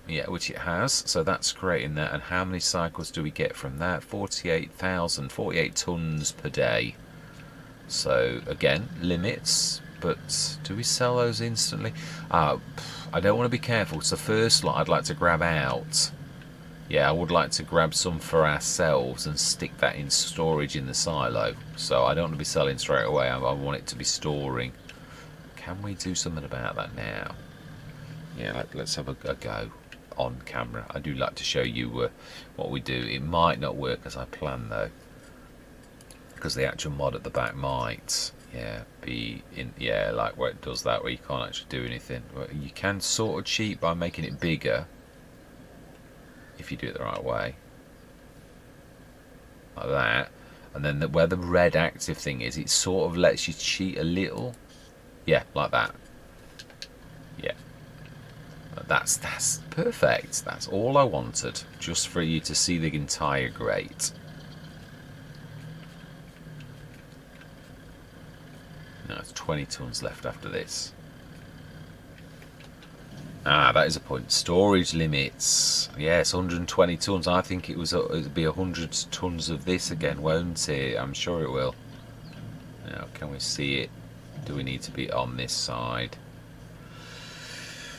Yeah, which it has. So that's creating that. And how many cycles do we get from that? 48 tons per day. So again, limits. But do we sell those instantly? I don't want to be careful. It's the first lot I'd like to grab out. Yeah, I would like to grab some for ourselves and stick that in storage in the silo. So I don't want to be selling straight away. I want it to be storing. Can we do something about that now? Yeah, let's have a go on camera. I do like to show you what we do. It might not work as I planned though, because the actual mod at the back might, yeah, be in, yeah, like where it does that, where you can't actually do anything. You can sort of cheat by making it bigger if you do it the right way, like that. And then where the red active thing is, it sort of lets you cheat a little. Yeah, like that. Yeah, that's perfect. That's all I wanted, just for you to see the entire grate. Now it's 20 tons left after this. Ah, that is a point. Storage limits. Yes, 120 tons. I think it'd be 100 tons of this again, won't it? I'm sure it will. Now, can we see it? Do we need to be on this side?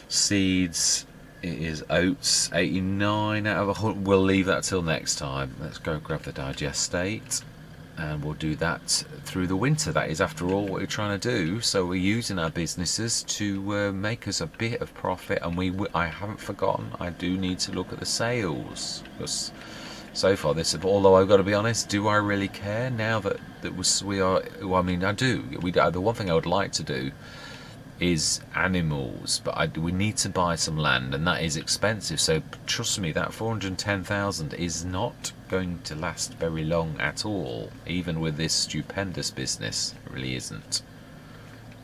Seeds. It is oats. 89 out of 100. We'll leave that till next time. Let's go grab the digestate. And we'll do that through the winter. That is, after all, what we're trying to do. So we're using our businesses to make us a bit of profit. And I haven't forgotten, I do need to look at the sales. Because so far, although I've got to be honest, do I really care now that we are? Well, I mean, I do. The one thing I would like to do is animals, but we need to buy some land, and that is expensive. So trust me, that 410,000 is not going to last very long at all, even with this stupendous business. It really isn't.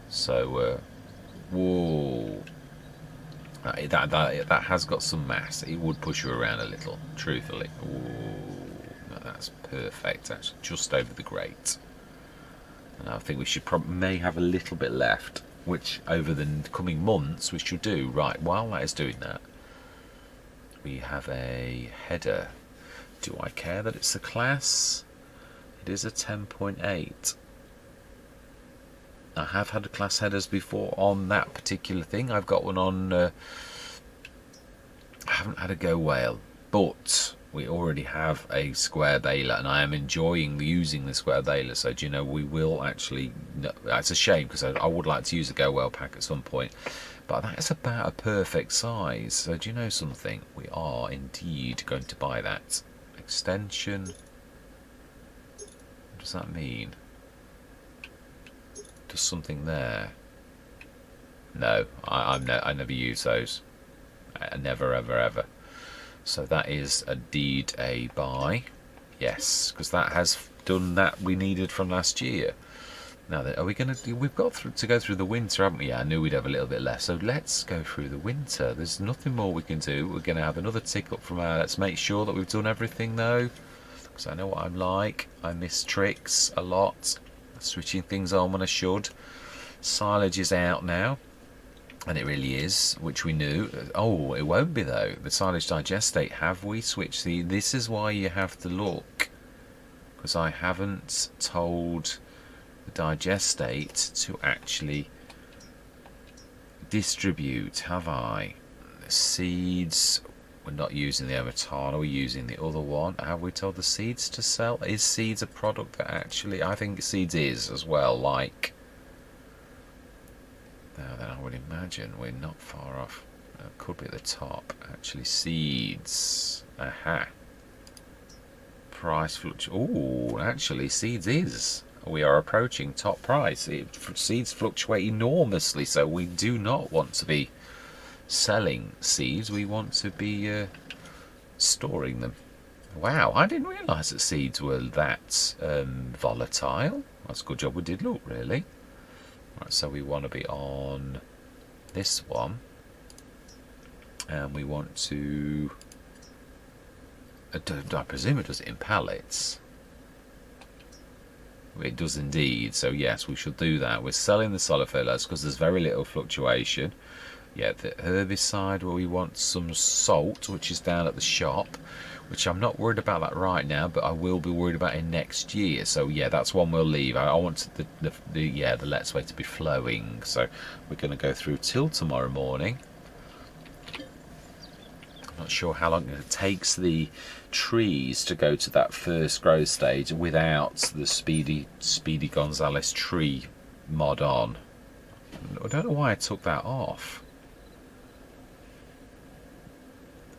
So whoa, that has got some mass. It would push you around a little, truthfully. Ooh, that's perfect. That's just over the grate, and I think we should may have a little bit left, which over the coming months we should do. Right, while that is doing that, we have a header. Do I care that it's a class? It is a 10.8. I have had class headers before on that particular thing. I've got one on, I haven't had a go whale, but we already have a square baler, and I am enjoying using the square baler. So do you know, we will actually, no, it's a shame, because I would like to use a go whale pack at some point, but that is about a perfect size. So do you know something, we are indeed going to buy that extension. What does that mean? Does something there? No, I never use those. I never ever. So that is indeed a buy. Yes, because that has done that we needed from last year. Now, are we going to? We've got to go through the winter, haven't we? Yeah, I knew we'd have a little bit left. So let's go through the winter. There's nothing more we can do. We're going to have another tick up from our. Let's make sure that we've done everything though, because I know what I'm like. I miss tricks a lot. Switching things on when I should. Silage is out now. And it really is, which we knew. Oh, it won't be though. The silage digestate, have we switched this is why you have to look. because I haven't told the digestate to actually distribute, have I? The seeds, we're not using the Omatana, we're using the other one. Have we told the seeds to sell? Is seeds a product that actually, I think seeds is as well, like, now then I would imagine we're not far off. It could be at the top, actually. Seeds, aha. Price fluctuate. Oh, actually, seeds is. We are approaching top price. Seeds fluctuate enormously, so we do not want to be selling seeds. We want to be storing them. Wow, I didn't realise that seeds were that volatile. That's a good job we did look, really. Right, so we want to be on this one, and we want to. I presume it does it in pallets. It does indeed, so yes, we should do that. We're selling the solid fertilizer because there's very little fluctuation. Yeah, the herbicide, where we want some salt, which is down at the shop, which I'm not worried about that right now, but I will be worried about in next year. So yeah, that's one we'll leave. I want the Let's Way to be flowing, so we're going to go through till tomorrow morning. I'm not sure how long it takes the trees to go to that first growth stage without the Speedy Gonzales tree mod on. I don't know why I took that off.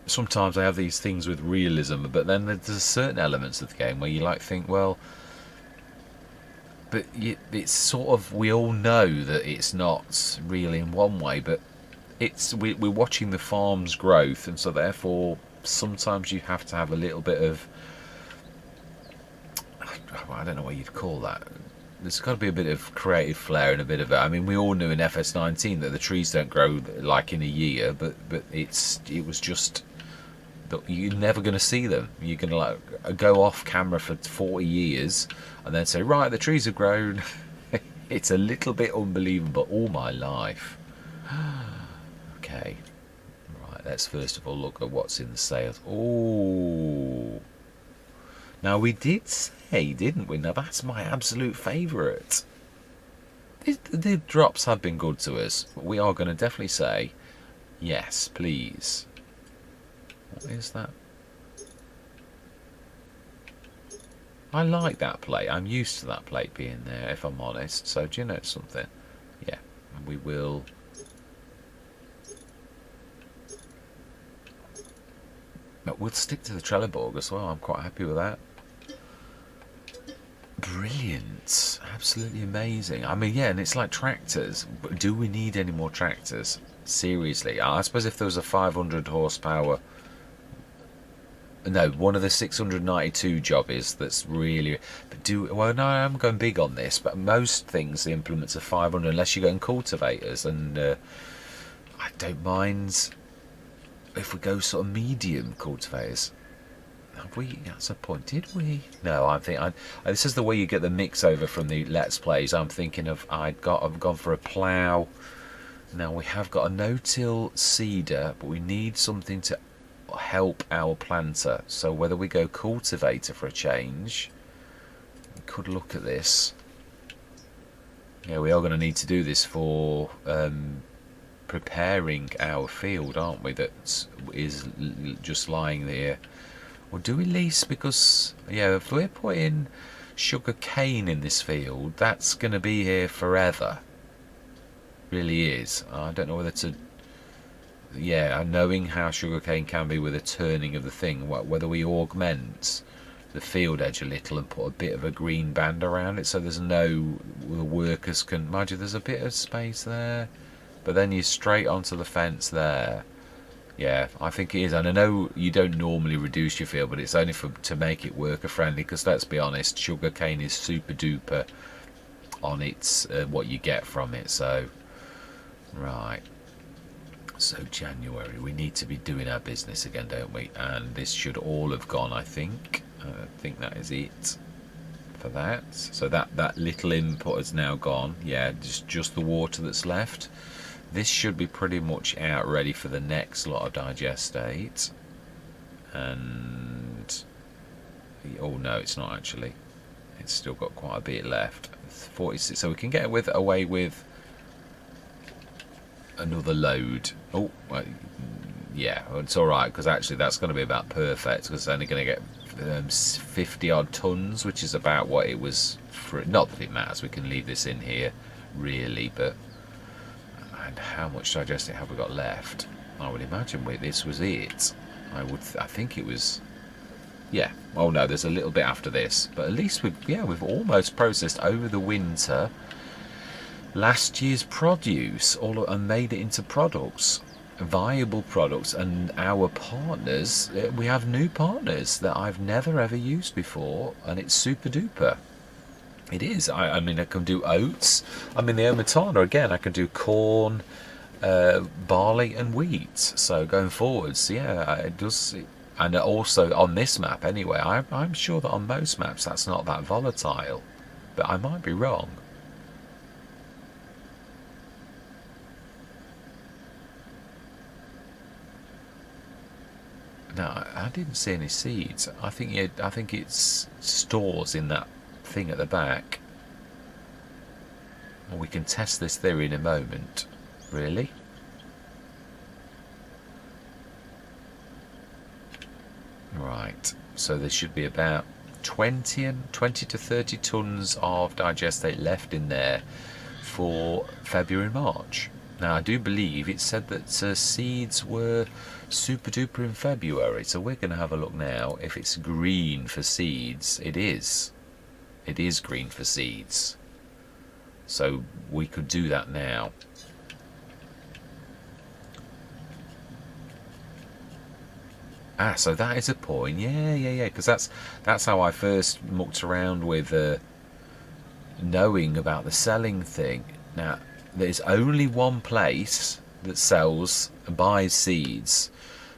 Sometimes I have these things with realism, but then there's certain elements of the game where you like think, well, but it's sort of, we all know that it's not real in one way, but we're watching the farm's growth, and so therefore sometimes you have to have a little bit of, I don't know what you'd call that. There's got to be a bit of creative flair and a bit of, I mean, we all knew in FS19 that the trees don't grow like in a year, but it was just, you're never going to see them. You're going to like go off camera for 40 years and then say, right, the trees have grown. It's a little bit unbelievable all my life. Okay, right, let's first of all look at what's in the sales. Oh, now we did say, didn't we? Now that's my absolute favourite. The drops have been good to us, but we are going to definitely say, yes, please. What is that? I like that plate. I'm used to that plate being there, if I'm honest. So do you know something? Yeah, and we will. But we'll stick to the Trelleborg as well. I'm quite happy with that. Brilliant. Absolutely amazing. I mean, yeah, and it's like tractors. But do we need any more tractors? Seriously. I suppose if there was a 500 horsepower... No, one of the 692 jobbies that's really... Well, no, I'm going big on this, but most things, the implements are 500, unless you're going cultivators, and I don't mind... If we go sort of medium cultivators, have we? That's a point. Did we? No, I'm thinking. This is the way you get the mix over from the Let's Plays. I'm thinking of. I've gone for a plough. Now we have got a no-till seeder, but we need something to help our planter. So whether we go cultivator for a change, we could look at this. Yeah, we are going to need to do this for. Preparing our field, aren't we, that is just lying there. Or do we lease, because yeah, if we're putting sugar cane in this field, that's going to be here forever. Really is. I don't know whether to, yeah, knowing how sugar cane can be with the turning of the thing, whether we augment the field edge a little and put a bit of a green band around it so there's no, the workers can, mind you, there's a bit of space there. But then you're straight onto the fence there. Yeah, I think it is. And I know you don't normally reduce your field, but it's only to make it worker friendly, because let's be honest, sugar cane is super duper on its what you get from it. So, right. So January, we need to be doing our business again, don't we? And this should all have gone, I think. I think that is it for that. So that little input has now gone. Yeah, just the water that's left. This should be pretty much out, ready for the next lot of digestate. And oh no, it's not actually. it's still got quite a bit left. 46, so we can get away with another load. Oh, well, yeah, it's all right, because actually that's going to be about perfect, because it's only going to get 50 odd tons, which is about what it was for. Not that it matters, we can leave this in here really, but and how much digestate have we got left? I would imagine this was it. I think it was. Yeah. Oh no, there's a little bit after this, but at least we've almost processed over the winter last year's produce and made it into products, viable products. And our partners, we have new partners that I've never ever used before, and it's super duper. It is. I mean, I can do oats. I mean, the Omatana again. I can do corn, barley, and wheat. So going forwards, yeah, it does. And also on this map, anyway, I'm sure that on most maps that's not that volatile, but I might be wrong. No, I didn't see any seeds. I think it's stores in that thing at the back. Well, we can test this theory in a moment. Really? Right. So there should be about 20 to 30 tons of digestate left in there for February and March. Now, I do believe it said that seeds were super duper in February, so we're going to have a look now. If it's green for seeds, it is. It is green for seeds. So we could do that now. So that is a point. Yeah. Because that's how I first mucked around with knowing about the selling thing. Now, there's only one place that sells and buys seeds.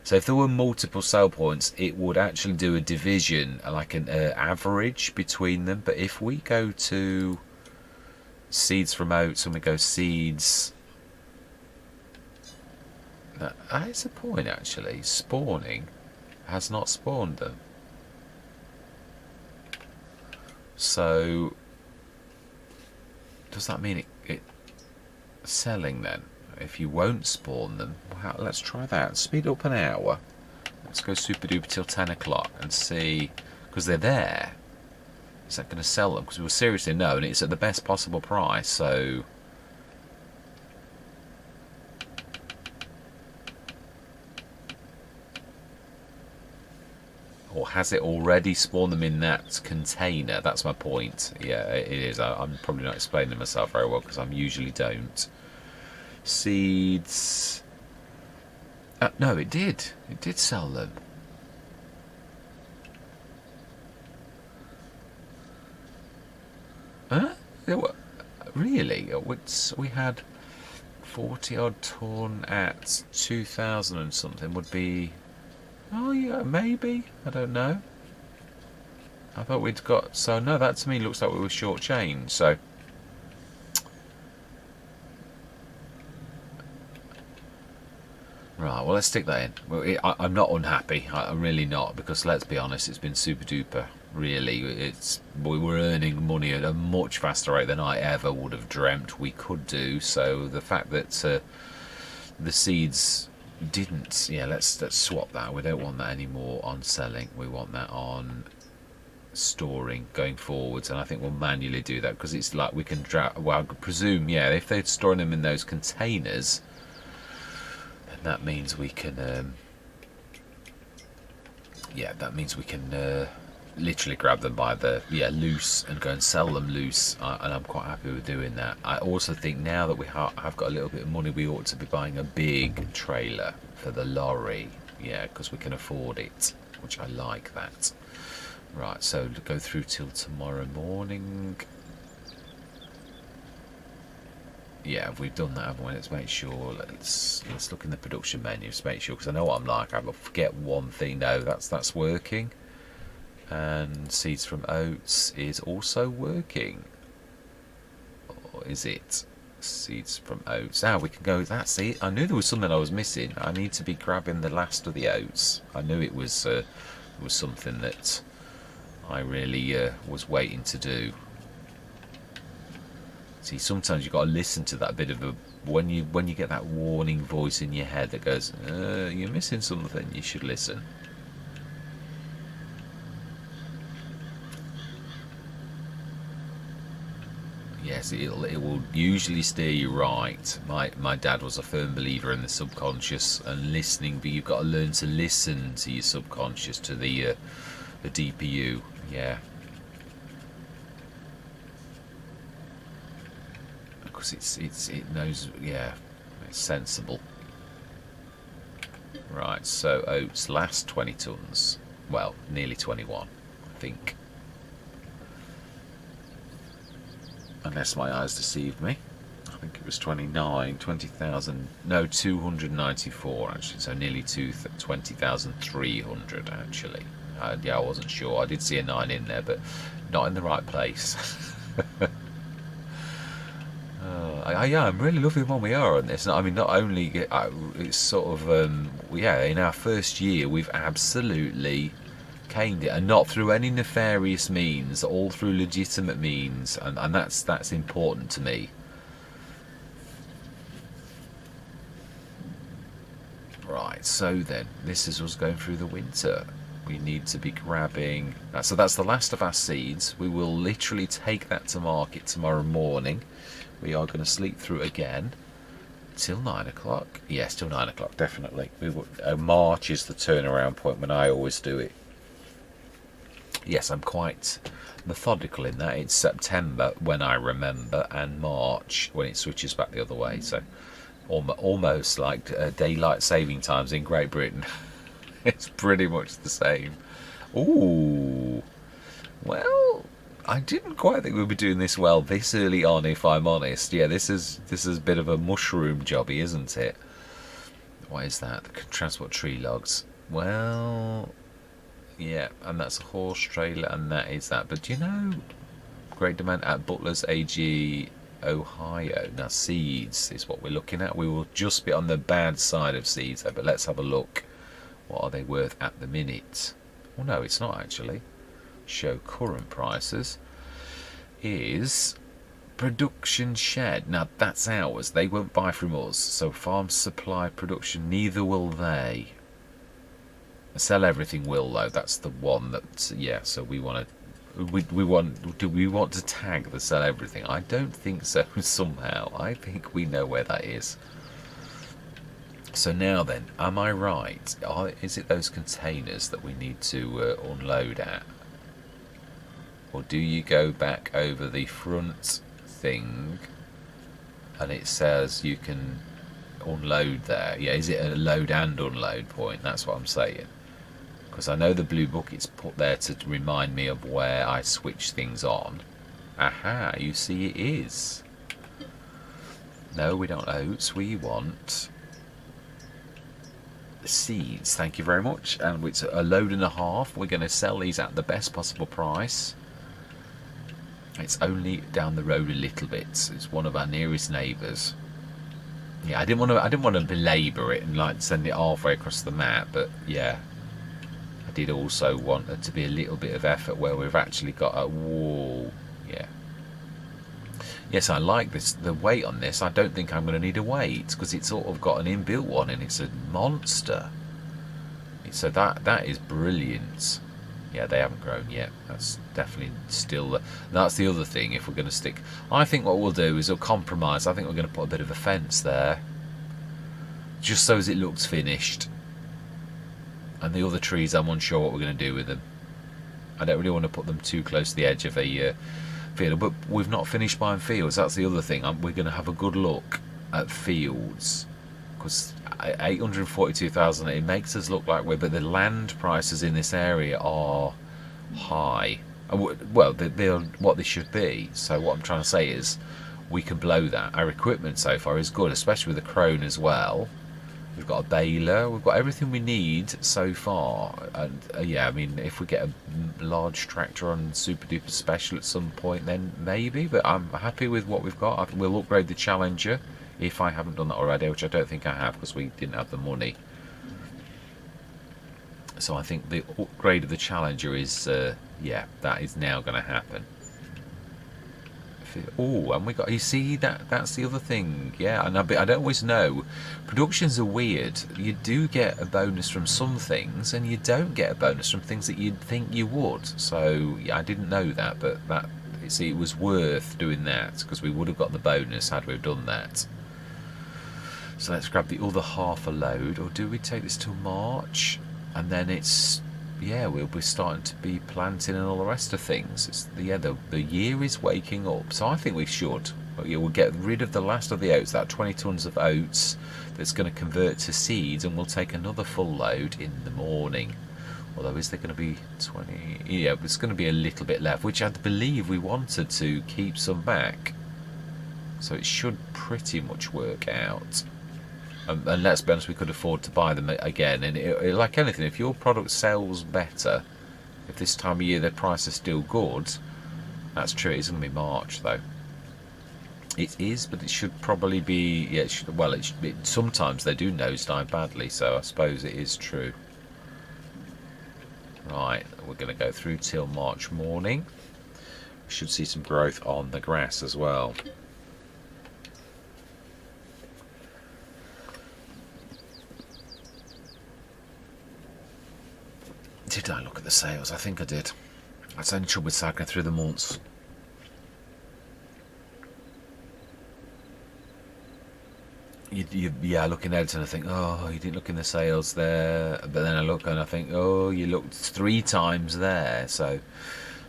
So if there were multiple sell points, it would actually do a division, like an average between them. But if we go to seeds from oats and we go seeds, that is a point actually. Spawning has not spawned them. So does that mean it selling then? If you won't spawn them, well, let's try that. Speed up an hour. Let's go super duper till 10 o'clock and see, because they're there. Is that going to sell them? Because we were seriously no, and it's at the best possible price. So or has it already spawned them in that container? That's my point. Yeah, it is. I'm probably not explaining myself very well because I usually don't. Seeds. No, it did. It did sell them. Huh? Really? We had 40 odd ton at 2,000 and something would be. Oh yeah, maybe. I don't know. I thought we'd got. So no, that to me looks like we were short-changed. So. Right, well, let's stick that in. Well, I'm not unhappy. I'm really not, because let's be honest, it's been super duper. Really, we were earning money at a much faster rate than I ever would have dreamt we could do. So the fact that the seeds didn't, yeah, let's swap that. We don't want that anymore on selling. We want that on storing going forwards, and I think we'll manually do that because it's like we can well, I presume, yeah, if they're storing them in those containers. That means we can, literally grab them by the loose and go and sell them loose, and I'm quite happy with doing that. I also think now that we have got a little bit of money, we ought to be buying a big trailer for the lorry, because we can afford it, which I like that. Right, so to go through till tomorrow morning. Yeah, we've done that, haven't we? Let's make sure. Let's look in the production menu to make sure, because I know what I'm like. I will forget one thing. No, that's working. And seeds from oats is also working. Or is it seeds from oats? Now we can go. That's it. I knew there was something I was missing. I need to be grabbing the last of the oats. I knew it was something that I really was waiting to do. See, sometimes you've got to listen to that bit of a when you get that warning voice in your head that goes, "You're missing something. You should listen." Yes, it will usually steer you right. My dad was a firm believer in the subconscious and listening, but you've got to learn to listen to your subconscious, to the DPU. Yeah, because it knows. Yeah, it's sensible. Right, so oats last 20 tons. Well, nearly 21, I think. Unless my eyes deceived me. I think it was 20,000. No, 294 actually. So nearly 20,300 actually. Yeah, I wasn't sure. I did see a 9 in there, but not in the right place. Yeah, I'm really loving where we are on this. I mean, not only it's sort of yeah, in our first year we've absolutely caned it, and not through any nefarious means, all through legitimate means, and that's important to me. Right, so then this is us going through the winter. We need to be grabbing so that's the last of our seeds. We will literally take that to market tomorrow morning. We are going to sleep through again till 9 o'clock. Yes, till 9 o'clock, definitely. March is the turnaround point when I always do it. Yes, I'm quite methodical in that. It's September when I remember, and March when it switches back the other way. So almost like daylight saving times in Great Britain. It's pretty much the same. Ooh, well, I didn't quite think we'd be doing this well this early on, if I'm honest. Yeah, this is a bit of a mushroom jobby, isn't it? What is that? Transport tree logs. Well, yeah, and that's a horse trailer, and that is that. But you know, great demand at Butler's AG, Ohio. Now, seeds is what we're looking at. We will just be on the bad side of seeds, though, but let's have a look. What are they worth at the minute? Well, no, it's not actually. Show current prices. Is production shed. Now, that's ours. They won't buy from us. So farm supply production, neither will they. Sell everything will, though. That's the one that, yeah, so we want to, do we want to tag the sell everything? I don't think so somehow. I think we know where that is. So now then, am I right? Is it those containers that we need to unload at? Or do you go back over the front thing and it says you can unload there? Yeah, is it a load and unload point? That's what I'm saying. Because I know the blue bucket's put there to remind me of where I switch things on. Aha, you see it is. No, we don't oats, we want seeds. Thank you very much. And it's a load and a half. We're going to sell these at the best possible price. It's only down the road a little bit. It's one of our nearest neighbours. Yeah, I didn't want to belabour it and like send it halfway across the map, but yeah, I did also want it to be a little bit of effort where we've actually got a wall. Yeah. Yes, I like this. The weight on this, I don't think I'm going to need a weight because it's sort of got an inbuilt one and it's a monster. So that is brilliant. Yeah, they haven't grown yet. That's definitely still. That's the other thing. If we're going to stick, I think what we'll do is we'll compromise. I think we're going to put a bit of a fence there, just so as it looks finished. And the other trees, I'm unsure what we're going to do with them. I don't really want to put them too close to the edge of a field, but we've not finished buying fields. That's the other thing. We're going to have a good look at fields because 842,000. It makes us look like but the land prices in this area are high. Well, they're what they should be. So what I'm trying to say is, we can blow that. Our equipment so far is good, especially with the Crone as well. We've got a baler. We've got everything we need so far. And yeah, I mean, if we get a large tractor on Super Duper Special at some point, then maybe. But I'm happy with what we've got. We'll upgrade the Challenger if I haven't done that already, which I don't think I have because we didn't have the money. So I think the upgrade of the Challenger is, yeah, that is now going to happen. Oh, and we got, you see, that's the other thing, yeah, and I don't always know. Productions are weird. You do get a bonus from some things, and you don't get a bonus from things that you'd think you would. So, yeah, I didn't know that, but that, you see, it was worth doing that, because we would have got the bonus had we have done that. So let's grab the other half a load, or do we take this till March? And then it's, yeah, we'll be starting to be planting and all the rest of things. It's, yeah, the year is waking up, so I think we should. We'll get rid of the last of the oats, that 20 tons of oats that's going to convert to seeds, and we'll take another full load in the morning. Although, is there going to be 20? Yeah, there's going to be a little bit left, which I believe we wanted to keep some back. So it should pretty much work out. And let's be honest, we could afford to buy them again. And like anything, if your product sells better, if this time of year the price is still good, that's true. It's going to be March though. It is, but it should probably be. Yeah, it should, well, sometimes they do nosedive badly, so I suppose it is true. Right, we're going to go through till March morning. We should see some growth on the grass as well. Did I look at the sales? I think I did. That's the only trouble with cycling through the months. Yeah, looking at it and I think, oh, you didn't look in the sales there. But then I look and I think, oh, you looked 3 times there. So,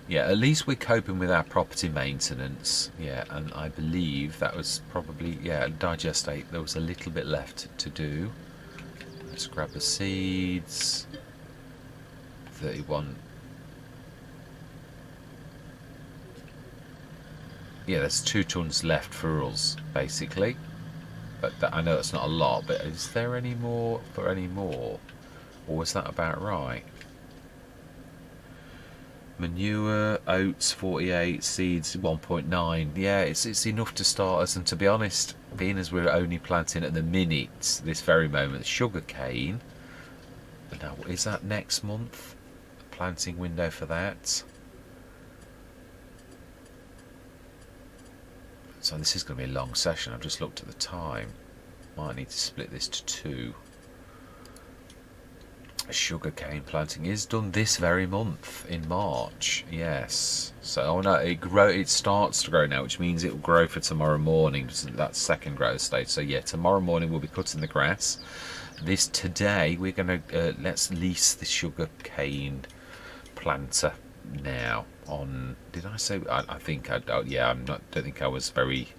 yeah, at least we're coping with our property maintenance. Yeah, and I believe that was probably, yeah, digestate. There was a little bit left to do. Let's grab the seeds. 31. Yeah, there's 2 tons left for us, basically. But I know that's not a lot, but is there any more for any more? Or was that about right? Manure, oats 48, seeds 1.9. Yeah, it's enough to start us. And to be honest, being as we're only planting at the minute, this very moment, sugar cane. Now, is that next month? Planting window for that. So this is going to be a long session. I've just looked at the time. Might need to split this to 2. Sugarcane planting is done this very month in March. Yes. So oh no, it starts to grow now, which means it will grow for tomorrow morning. That's second growth stage. So yeah, tomorrow morning we'll be cutting the grass. Today we're going to let's lease the sugarcane planter now on. Did I say? I think I don't. Yeah, don't think I was very.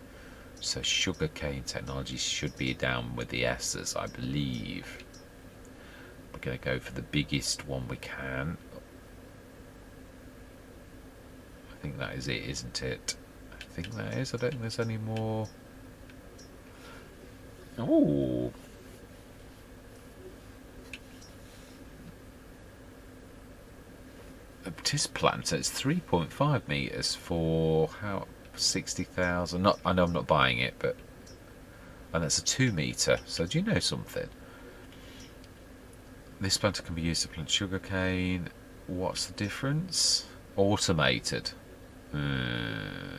So sugarcane technology should be down with the S's, I believe. We're going to go for the biggest one we can. I think that is it, isn't it? I think that is. I don't think there's any more. Oh. This planter, it's 3.5 meters for how 60,000. Not, I know I'm not buying it, but and that's a 2 meter. So do you know something? This planter can be used to plant sugarcane. What's the difference? Automated. No,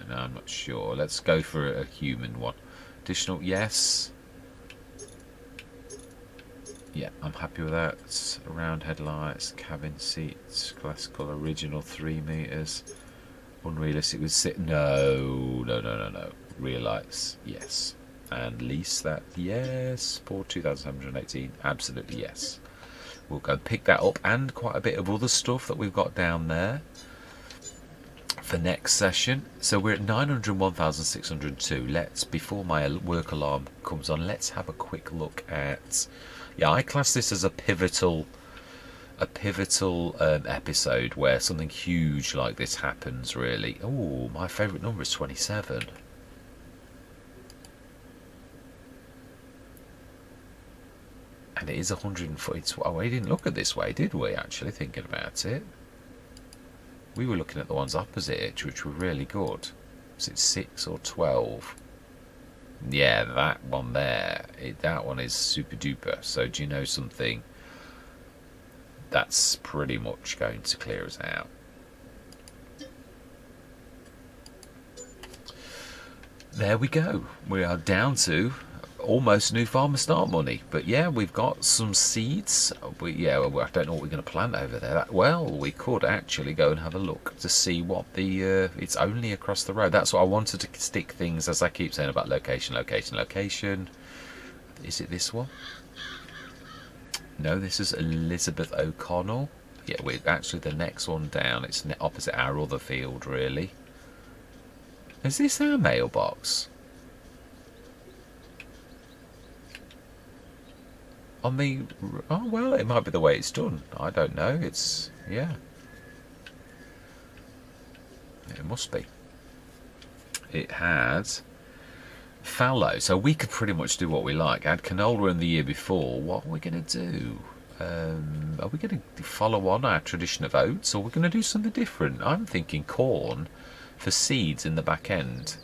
I'm not sure. Let's go for a human one. Additional, yes. Yeah, I'm happy with that. Round headlights, cabin seats, classical, original, 3 meters. Unrealistic with sit. No. Rear lights, yes. And lease that, yes. For 2,718, absolutely yes. We'll go pick that up and quite a bit of other stuff that we've got down there for next session. So we're at 901,602. Let's, before my work alarm comes on, let's have a quick look at. Yeah, I class this as a pivotal episode where something huge like this happens. Really. Oh, my favourite number is 27. And it is 140. Oh, we didn't look at this way, did we? Actually, thinking about it, we were looking at the ones opposite it, which were really good. Was it 6 or 12? Yeah, that one there. That one is super duper. So do you know something? that's pretty much going to clear us out. There we go. We are down to almost new farmer start money. But yeah, we've got some seeds. I don't know what we're going to plant over there. Well, we could actually go and have a look to see what the it's only across the road. That's what I wanted to stick things, as I keep saying, about location. Is it this one? No, this is Elizabeth O'Connell. Yeah, we're actually the next one down. It's opposite our other field, really. Is this our mailbox? On the... Oh, well, it might be the way it's done. I don't know. It's... Yeah. It must be. It has fallow. So we could pretty much do what we like. I had canola in the year before. What are we going to do? Are we going to follow on our tradition of oats, or we're going to do something different? I'm thinking corn for seeds in the back end,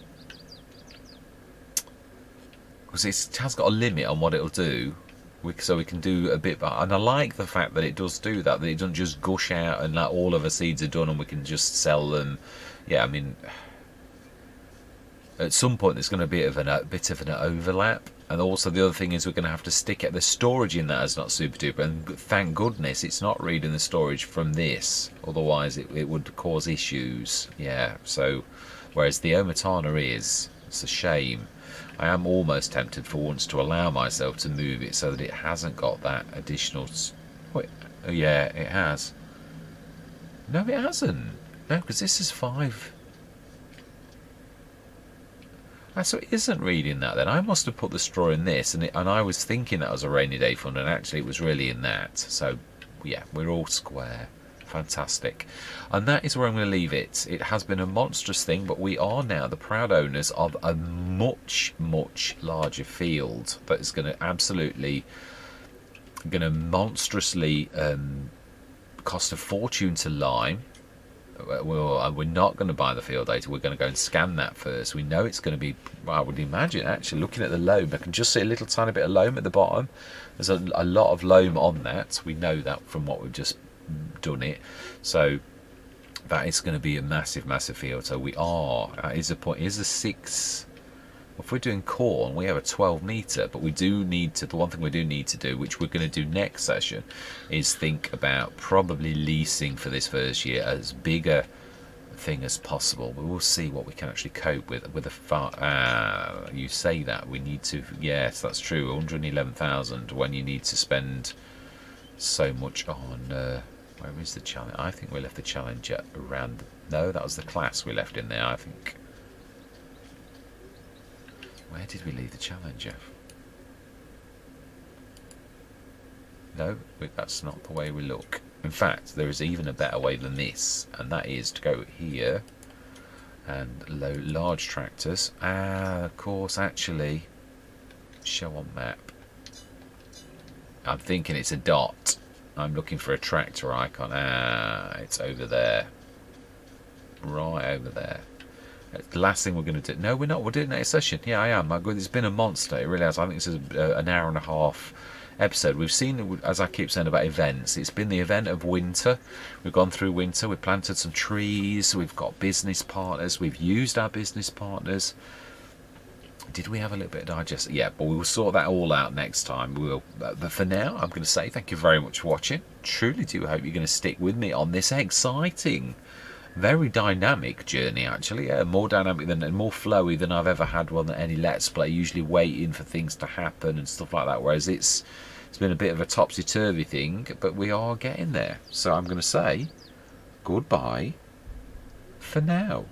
because it has got a limit on what it'll do, so we can do a bit. And I like the fact that it does do that it doesn't just gush out and like all of our seeds are done and we can just sell them. Yeah, I mean, at some point there's going to be a bit of an overlap. And also the other thing is we're going to have to stick at the storage in that is not super duper, and thank goodness it's not reading the storage from this, otherwise it would cause issues. Yeah, so whereas the Omatana is, it's a shame. I am almost tempted for once to allow myself to move it so that it hasn't got that additional... Wait, oh yeah, it has. No, it hasn't. No, because this is 5... So it isn't reading that then. I must have put the straw in this, and I was thinking that was a rainy day fund, and actually it was really in that. So yeah, we're all square. Fantastic. And that is where I'm going to leave it. It has been a monstrous thing, but we are now the proud owners of a much, much larger field that is going to absolutely, monstrously cost a fortune to lime. We're not going to buy the field data. We're going to go and scan that first. We know it's going to be, well, I would imagine, actually, looking at the loam, I can just see a little tiny bit of loam at the bottom. There's a lot of loam on that. We know that from what we've just done it. So that is going to be a massive, massive field. So we are, is a 6... If we're doing corn, we have a 12 metre, but we do need to, the one thing we do need to do, which we're going to do next session, is think about probably leasing for this first year as big a thing as possible. We will see what we can actually cope with a farm. You say that, we need to, yes, that's true, 111,000 when you need to spend so much on, where is the challenge? I think we left the challenge at around, no, that was the class we left in there, I think. Where did we leave the Challenger? No, that's not the way we look. In fact, there is even a better way than this, and that is to go here and load large tractors. Of course, actually, show on map. I'm thinking it's a dot. I'm looking for a tractor icon. It's over there. Right over there. The last thing we're going to do. No, we're not. We're doing next session. Yeah, I am. It's been a monster. It really has. I think this is an hour and a half episode. We've seen, as I keep saying about events, it's been the event of winter. We've gone through winter. We've planted some trees. We've got business partners. We've used our business partners. Did we have a little bit of digest? Yeah, but we will sort that all out next time. We will. But for now, I'm going to say thank you very much for watching. Truly do hope you're going to stick with me on this exciting, very dynamic journey, actually. Yeah, more dynamic and more flowy than I've ever had one at any Let's Play, usually waiting for things to happen and stuff like that, whereas it's been a bit of a topsy-turvy thing, but we are getting there. So I'm going to say goodbye for now.